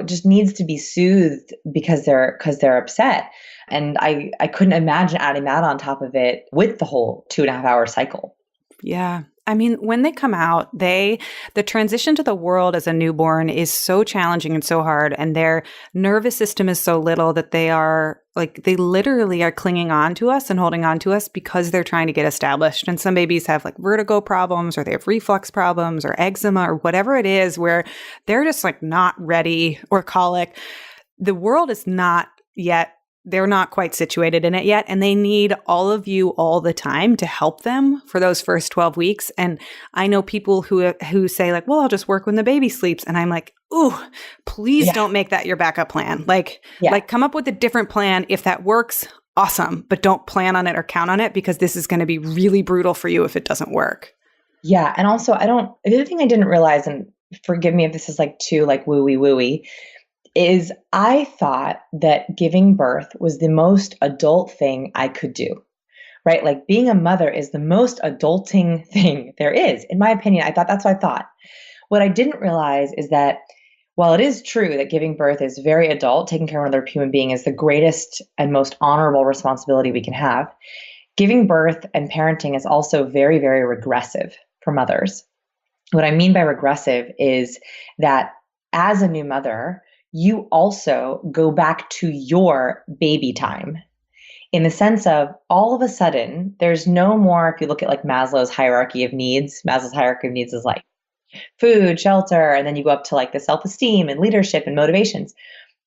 [SPEAKER 2] just needs to be soothed because they're upset. And I couldn't imagine adding that on top of it with the whole 2.5 hour cycle.
[SPEAKER 1] Yeah. I mean, when they come out, the transition to the world as a newborn is so challenging and so hard. And their nervous system is so little that they literally are clinging on to us and holding on to us because they're trying to get established. And some babies have like vertigo problems, or they have reflux problems, or eczema, or whatever it is, where they're just like not ready, or colic. The world is not yet, they're not quite situated in it yet. And they need all of you all the time to help them for those first 12 weeks. And I know people who say like, well, I'll just work when the baby sleeps. And I'm like, ooh, please don't make that your backup plan. Like come up with a different plan. If that works, awesome. But don't plan on it or count on it, because this is going to be really brutal for you if it doesn't work.
[SPEAKER 2] Yeah. And also the other thing I didn't realize, and forgive me if this is like too like wooey, is I thought that giving birth was the most adult thing I could do, right? Like being a mother is the most adulting thing there is. In my opinion, I thought that's what I thought. What I didn't realize is that while it is true that giving birth is very adult, taking care of another human being is the greatest and most honorable responsibility we can have, giving birth and parenting is also very, very regressive for mothers. What I mean by regressive is that as a new mother, you also go back to your baby time, in the sense of all of a sudden, there's no more, if you look at like Maslow's hierarchy of needs is like food, shelter, and then you go up to like the self-esteem and leadership and motivations.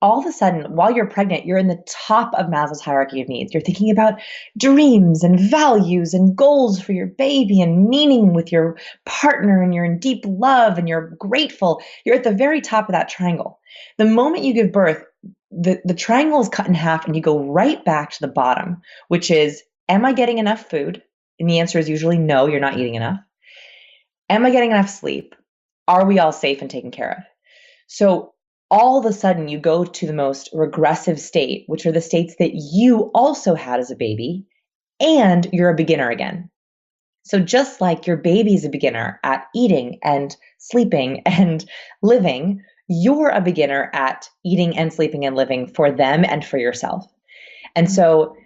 [SPEAKER 2] All of a sudden, while you're pregnant, you're in the top of Maslow's hierarchy of needs. You're thinking about dreams and values and goals for your baby and meaning with your partner, and you're in deep love and you're grateful. You're at the very top of that triangle. The moment you give birth, the triangle is cut in half and you go right back to the bottom, which is, am I getting enough food? And the answer is usually no, you're not eating enough. Am I getting enough sleep? Are we all safe and taken care of? So all of a sudden you go to the most regressive state, which are the states that you also had as a baby, and you're a beginner again. So just like your baby is a beginner at eating and sleeping and living, you're a beginner at eating and sleeping and living for them and for yourself. And so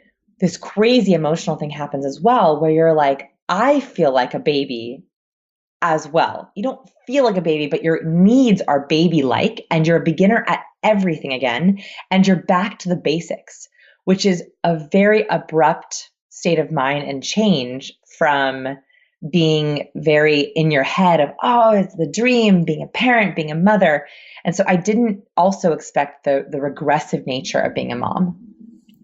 [SPEAKER 2] this crazy emotional thing happens as well, where you're like, I feel like a baby as well. You don't feel like a baby, but your needs are baby-like, and you're a beginner at everything again, and you're back to the basics, which is a very abrupt state of mind and change from being very in your head of, oh, it's the dream, being a parent, being a mother. And so I didn't also expect the regressive nature of being a mom.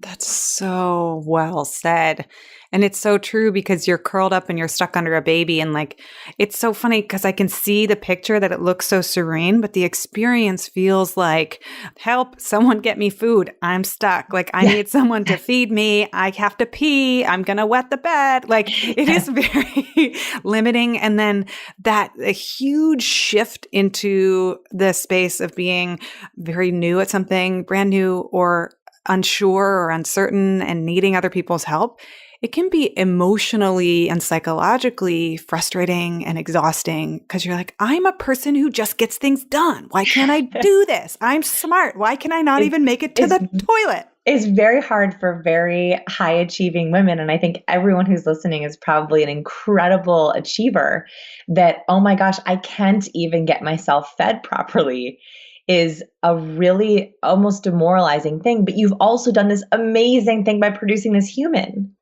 [SPEAKER 1] That's so well said. And it's so true, because you're curled up and you're stuck under a baby. And like, it's so funny because I can see the picture that it looks so serene, but the experience feels like, help, someone get me food. I'm stuck. Like I need someone to feed me. I have to pee. I'm going to wet the bed. Like it is very limiting. And then a huge shift into the space of being very new at something, brand new or unsure or uncertain, and needing other people's help, it can be emotionally and psychologically frustrating and exhausting, because you're like, I'm a person who just gets things done. Why can't I do this? I'm smart. Why can I not even make it to the toilet?
[SPEAKER 2] It's very hard for very high achieving women. And I think everyone who's listening is probably an incredible achiever that, oh my gosh, I can't even get myself fed properly, is a really almost demoralizing thing. But you've also done this amazing thing by producing this human.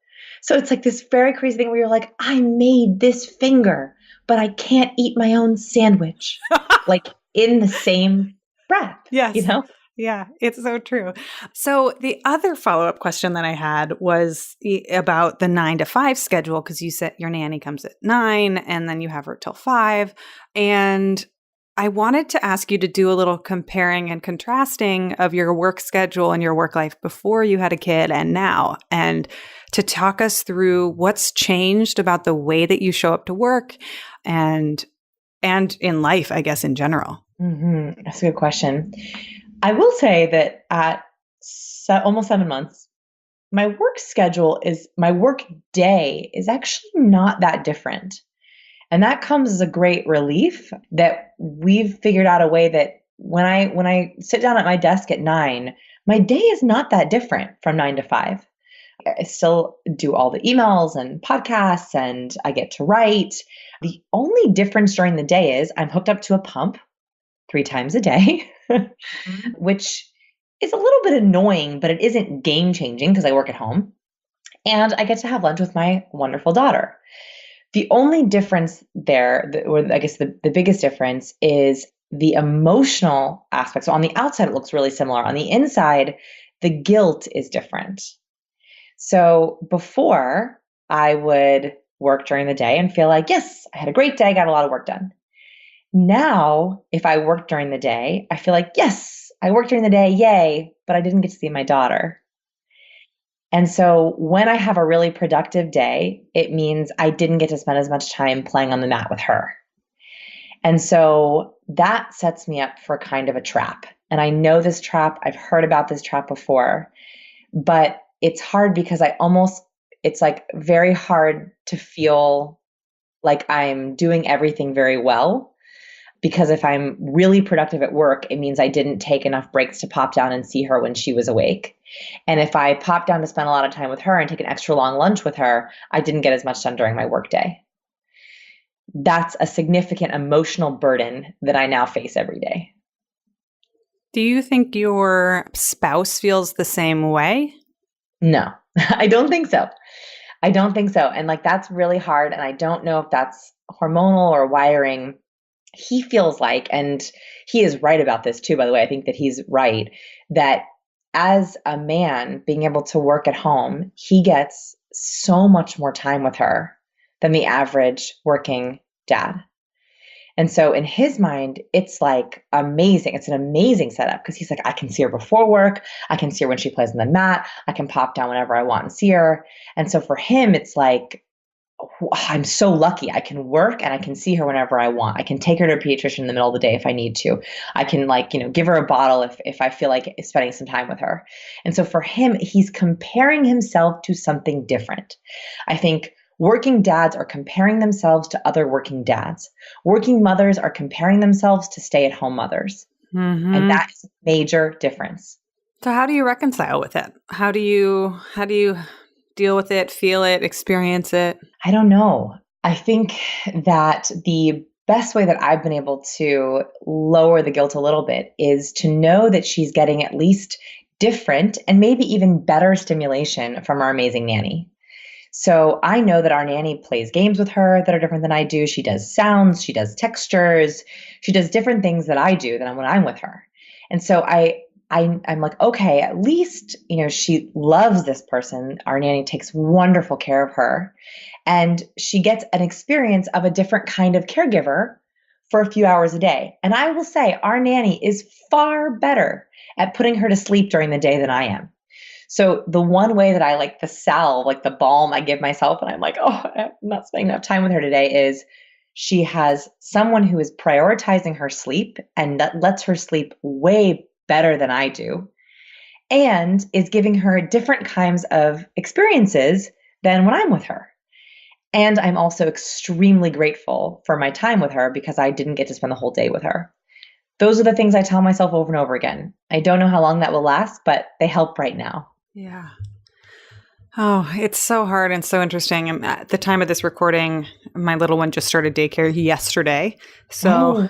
[SPEAKER 2] So it's like this very crazy thing where you're like, I made this finger, but I can't eat my own sandwich. Like in the same breath.
[SPEAKER 1] Yes.
[SPEAKER 2] You know?
[SPEAKER 1] Yeah, it's so true. So the other follow-up question that I had was about the 9 to 5 schedule, because you said your nanny comes at 9 and then you have her till 5. And I wanted to ask you to do a little comparing and contrasting of your work schedule and your work life before you had a kid and now, and to talk us through what's changed about the way that you show up to work and in life, I guess, in general.
[SPEAKER 2] Mm-hmm. That's a good question. I will say that at almost 7 months, my work day is actually not that different. And that comes as a great relief that we've figured out a way that when I sit down at my desk at 9, my day is not that different from 9 to 5. I still do all the emails and podcasts and I get to write. The only difference during the day is I'm hooked up to a pump 3 times a day,
[SPEAKER 1] Mhm.
[SPEAKER 2] which is a little bit annoying, but it isn't game changing because I work at home. And I get to have lunch with my wonderful daughter. The only difference there, or I guess the biggest difference, is the emotional aspect. So on the outside, it looks really similar. On the inside, the guilt is different. So before, I would work during the day and feel like, yes, I had a great day, got a lot of work done. Now, if I work during the day, I feel like, yes, I worked during the day, yay, but I didn't get to see my daughter. And so when I have a really productive day, it means I didn't get to spend as much time playing on the mat with her. And so that sets me up for kind of a trap. And I know this trap, I've heard about this trap before, but it's hard because it's like very hard to feel like I'm doing everything very well. Because if I'm really productive at work, it means I didn't take enough breaks to pop down and see her when she was awake. And if I pop down to spend a lot of time with her and take an extra long lunch with her, I didn't get as much done during my workday. That's a significant emotional burden that I now face every day.
[SPEAKER 1] Do you think your spouse feels the same way?
[SPEAKER 2] No, I don't think so. I don't think so. And like that's really hard. And I don't know if that's hormonal or wiring. He feels like, and he is right about this too, by the way, I think that he's right, that as a man being able to work at home, he gets so much more time with her than the average working dad. And so in his mind, it's like amazing. It's an amazing setup because he's like, I can see her before work. I can see her when she plays on the mat. I can pop down whenever I want and see her. And so for him, it's like, I'm so lucky. I can work and I can see her whenever I want. I can take her to a pediatrician in the middle of the day if I need to. I can give her a bottle if I feel like spending some time with her. And so for him, he's comparing himself to something different. I think working dads are comparing themselves to other working dads. Working mothers are comparing themselves to stay-at-home mothers.
[SPEAKER 1] Mm-hmm.
[SPEAKER 2] And that is a major difference.
[SPEAKER 1] So how do you reconcile with it? How do you deal with it, feel it, experience it?
[SPEAKER 2] I don't know. I think that the best way that I've been able to lower the guilt a little bit is to know that she's getting at least different and maybe even better stimulation from our amazing nanny. So I know that our nanny plays games with her that are different than I do. She does sounds, she does textures, she does different things that I do than when I'm with her. And so I'm like, okay, at least, she loves this person. Our nanny takes wonderful care of her. And she gets an experience of a different kind of caregiver for a few hours a day. And I will say, our nanny is far better at putting her to sleep during the day than I am. So the one way that I like the salve, like the balm I give myself, and I'm like, oh, I'm not spending enough time with her today, is she has someone who is prioritizing her sleep and that lets her sleep way better than I do, and is giving her different kinds of experiences than when I'm with her. And I'm also extremely grateful for my time with her because I didn't get to spend the whole day with her. Those are the things I tell myself over and over again. I don't know how long that will last, but they help right now.
[SPEAKER 1] Yeah. Oh, it's so hard and so interesting. And at the time of this recording, my little one just started daycare yesterday. So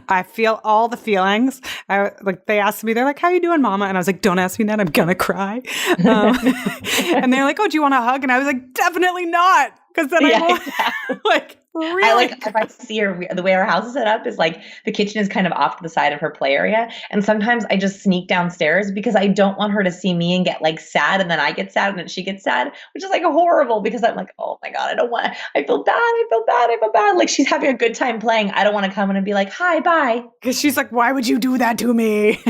[SPEAKER 1] I feel all the feelings. They asked me, they're like, how are you doing, mama? And I was like, don't ask me that. I'm going to cry. And they're like, oh, do you want a hug? And I was like, definitely not. Because then I won't,
[SPEAKER 2] exactly.
[SPEAKER 1] Really?
[SPEAKER 2] I like if I see her, the way our house is set up is like the kitchen is kind of off to the side of her play area. And sometimes I just sneak downstairs because I don't want her to see me and get like sad. And then I get sad and then she gets sad, which is like horrible because I'm like, oh my God, I feel bad. Like she's having a good time playing. I don't want to come in and be like, hi, bye.
[SPEAKER 1] Because she's like, why would you do that to me?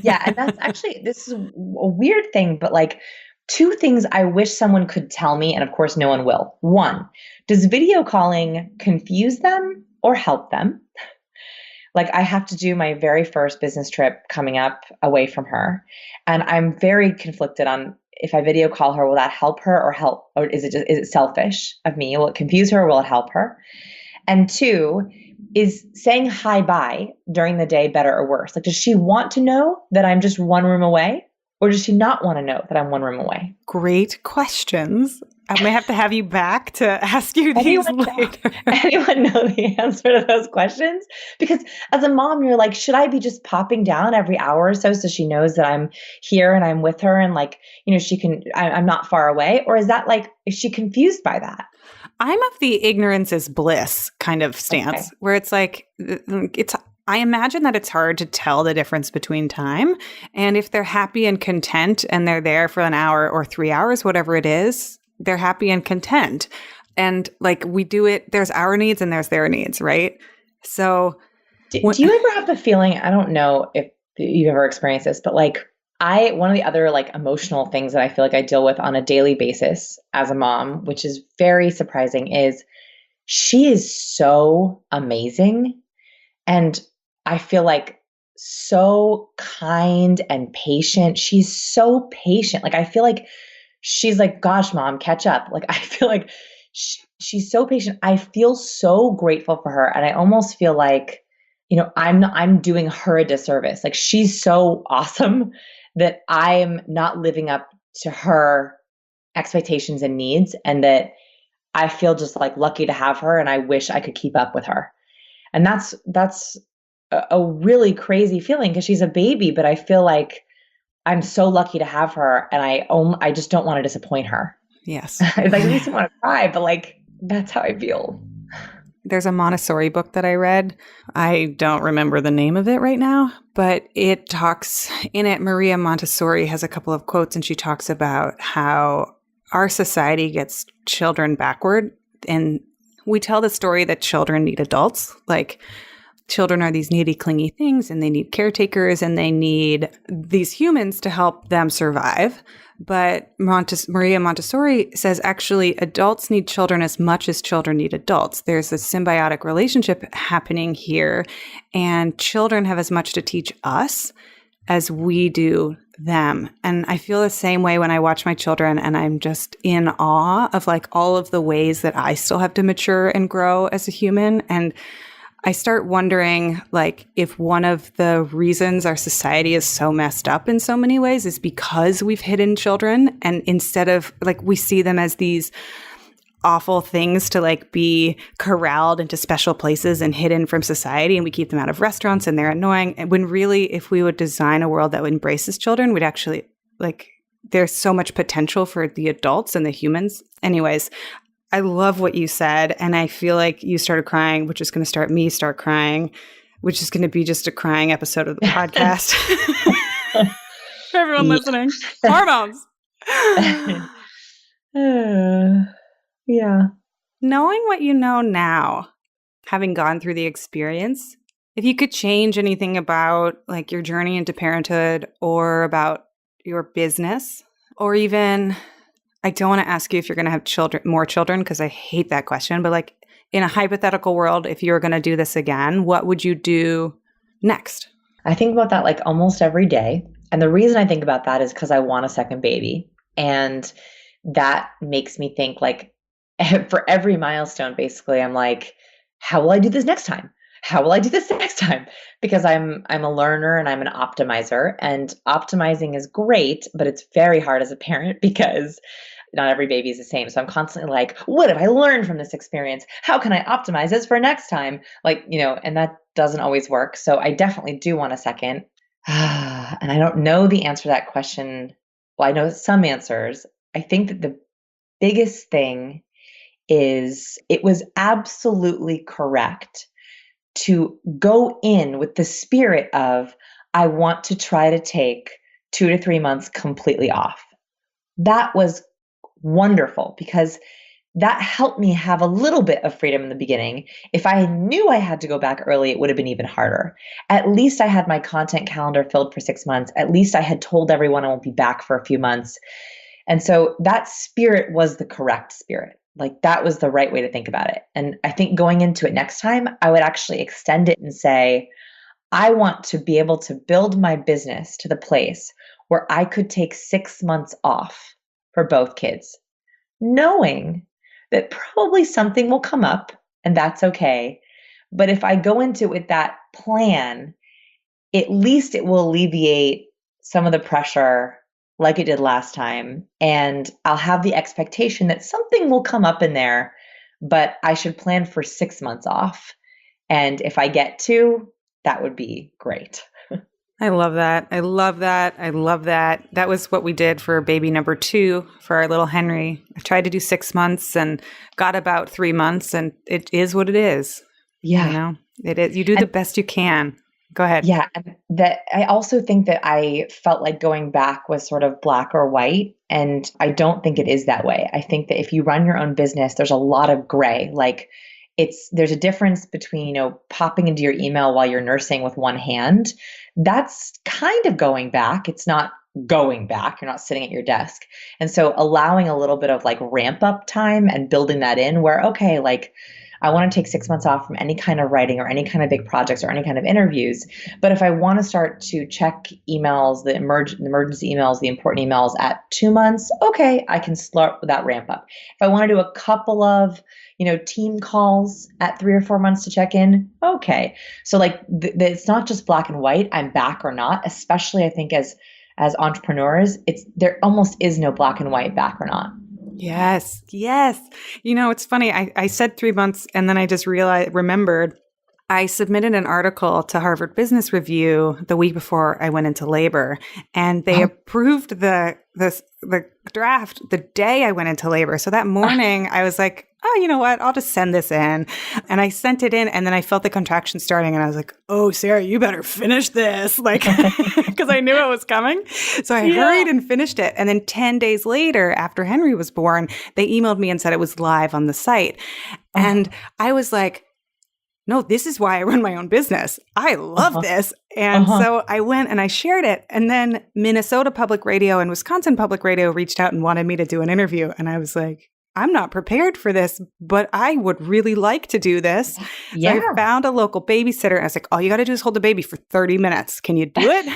[SPEAKER 2] Yeah. And that's actually, this is a weird thing, but like, 2 things I wish someone could tell me, and of course no one will. 1, does video calling confuse them or help them? Like I have to do my very first business trip coming up away from her, and I'm very conflicted on if I video call her, will that help her or is it selfish of me? Will it confuse her or will it help her? And 2, is saying hi bye during the day better or worse? Like does she want to know that I'm just one room away? Or does she not want to know that I'm one room away?
[SPEAKER 1] Great questions. I may have to have you back to ask you these later.
[SPEAKER 2] Anyone know the answer to those questions? Because as a mom, you're like, should I be just popping down every hour or so she knows that I'm here and I'm with her and like, I'm not far away? Or is that like, is she confused by that?
[SPEAKER 1] I'm of the ignorance is bliss kind of stance where it's like, I imagine that it's hard to tell the difference between time. And if they're happy and content and they're there for an hour or 3 hours, whatever it is, they're happy and content. And like we do it, there's our needs and there's their needs, right? So
[SPEAKER 2] do you ever have the feeling, I don't know if you've ever experienced this, but like one of the other like emotional things that I feel like I deal with on a daily basis as a mom, which is very surprising, is she is so amazing. And I feel like so kind and patient. She's so patient. Like I feel like she's like, gosh, mom, catch up. Like I feel like she's so patient. I feel so grateful for her. And I almost feel like, I'm doing her a disservice. Like she's so awesome that I'm not living up to her expectations and needs, and that I feel just like lucky to have her and I wish I could keep up with her. And that's a really crazy feeling because she's a baby, but I feel like I'm so lucky to have her and I just don't want to disappoint her.
[SPEAKER 1] Yes.
[SPEAKER 2] It's like, at least I want to cry, but like, that's how I feel.
[SPEAKER 1] There's a Montessori book that I read. I don't remember the name of it right now, but it talks in it. Maria Montessori has a couple of quotes and she talks about how our society gets children backward. And we tell the story that children need adults. Like children are these needy, clingy things and they need caretakers and they need these humans to help them survive. But Maria Montessori says actually adults need children as much as children need adults. There's a symbiotic relationship happening here, and children have as much to teach us as we do them. And I feel the same way when I watch my children, and I'm just in awe of like all of the ways that I still have to mature and grow as a human. And I start wondering, like, if one of the reasons our society is so messed up in so many ways is because we've hidden children, and instead of like we see them as these awful things to like be corralled into special places and hidden from society, and we keep them out of restaurants and they're annoying. And when really, if we would design a world that embraces children, we'd actually like, there's so much potential for the adults and the humans. Anyways, I love what you said, and I feel like you started crying, which is going to start me start crying, which is going to be just a crying episode of the podcast. For everyone listening. Hormones.
[SPEAKER 2] Yeah.
[SPEAKER 1] Knowing what you know now, having gone through the experience, if you could change anything about like your journey into parenthood or about your business, or even, I don't want to ask you if you're going to have more children, because I hate that question. But like in a hypothetical world, if you were going to do this again, what would you do next?
[SPEAKER 2] I think about that like almost every day. And the reason I think about that is because I want a second baby. And that makes me think like for every milestone, basically, I'm like, how will I do this next time? How will I do this next time? Because I'm a learner and I'm an optimizer, and optimizing is great, but it's very hard as a parent because not every baby is the same. So I'm constantly like, what have I learned from this experience? How can I optimize this for next time? Like, and that doesn't always work. So I definitely do want a second. And I don't know the answer to that question. Well, I know some answers. I think that the biggest thing is it was absolutely correct to go in with the spirit of, I want to try to take 2 to 3 months completely off. That was wonderful because that helped me have a little bit of freedom in the beginning. If I knew I had to go back early, it would have been even harder. At least I had my content calendar filled for 6 months. At least I had told everyone I won't be back for a few months. And so that spirit was the correct spirit. Like that was the right way to think about it. And I think going into it next time, I would actually extend it and say, I want to be able to build my business to the place where I could take 6 months off for both kids, knowing that probably something will come up and that's okay. But if I go into it with that plan, at least it will alleviate some of the pressure like it did last time. And I'll have the expectation that something will come up in there, but I should plan for 6 months off. And if I get 2, that would be great.
[SPEAKER 1] I love that. I love that. I love that. That was what we did for baby number 2 for our little Henry. I tried to do 6 months and got about 3 months, and it is what it is.
[SPEAKER 2] Yeah.
[SPEAKER 1] You know, it is. You do the best you can. Go ahead.
[SPEAKER 2] Yeah. And that I also think that I felt like going back was sort of black or white. And I don't think it is that way. I think that if you run your own business, there's a lot of gray. Like there's a difference between, popping into your email while you're nursing with one hand. That's kind of going back. It's not going back. You're not sitting at your desk. And so allowing a little bit of like ramp up time and building that in where, okay, like I want to take 6 months off from any kind of writing or any kind of big projects or any kind of interviews. But if I want to start to check emails, the emergency emails, the important emails at 2 months, okay, I can start with that ramp up. If I want to do a couple of, team calls at 3 or 4 months to check in, okay. So like it's not just black and white, I'm back or not, especially I think as entrepreneurs, there almost is no black and white, back or not.
[SPEAKER 1] Yes. Yes. It's funny. I said 3 months and then I just remembered I submitted an article to Harvard Business Review the week before I went into labor, and they approved the draft the day I went into labor. So that morning I was like, oh, you know what? I'll just send this in. And I sent it in, and then I felt the contraction starting, and I was like, oh, Sarah, you better finish this. Like, because I knew it was coming. So I hurried and finished it. And then 10 days later, after Henry was born, they emailed me and said it was live on the site. And I was like, no, this is why I run my own business. I love this. And so I went and I shared it. And then Minnesota Public Radio and Wisconsin Public Radio reached out and wanted me to do an interview. And I was like, I'm not prepared for this, but I would really like to do this.
[SPEAKER 2] Yeah.
[SPEAKER 1] So I found a local babysitter. And I was like, all you got to do is hold the baby for 30 minutes. Can you do it?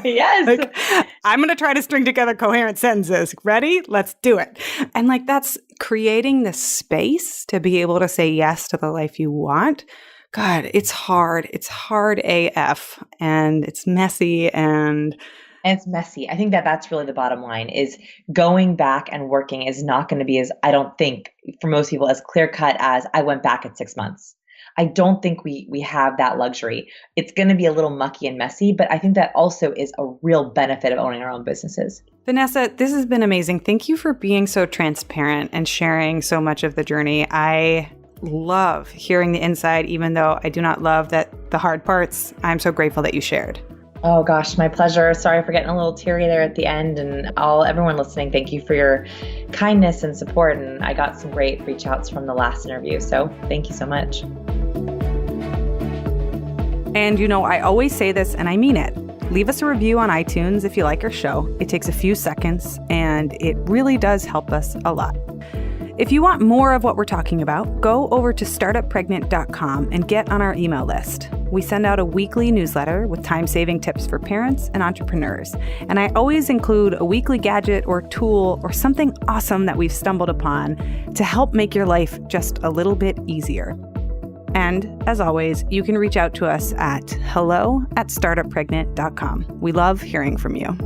[SPEAKER 2] Yes.
[SPEAKER 1] Like, I'm going to try to string together coherent sentences. Ready? Let's do it. And like, that's creating the space to be able to say yes to the life you want. God, it's hard. It's hard AF, and it's messy, and
[SPEAKER 2] it's messy. I think that's really the bottom line, is going back and working is not going to be I don't think for most people as clear cut as I went back at 6 months. I don't think we have that luxury. It's going to be a little mucky and messy, but I think that also is a real benefit of owning our own businesses.
[SPEAKER 1] Vanessa, this has been amazing. Thank you for being so transparent and sharing so much of the journey. I love hearing the inside, even though I do not love the hard parts. I'm so grateful that you shared.
[SPEAKER 2] Oh gosh, my pleasure. Sorry for getting a little teary there at the end. And everyone listening, thank you for your kindness and support. And I got some great reach outs from the last interview. So thank you so much.
[SPEAKER 1] And I always say this and I mean it. Leave us a review on iTunes if you like our show. It takes a few seconds and it really does help us a lot. If you want more of what we're talking about, go over to startuppregnant.com and get on our email list. We send out a weekly newsletter with time-saving tips for parents and entrepreneurs. And I always include a weekly gadget or tool or something awesome that we've stumbled upon to help make your life just a little bit easier. And as always, you can reach out to us at hello@startuppregnant.com. We love hearing from you.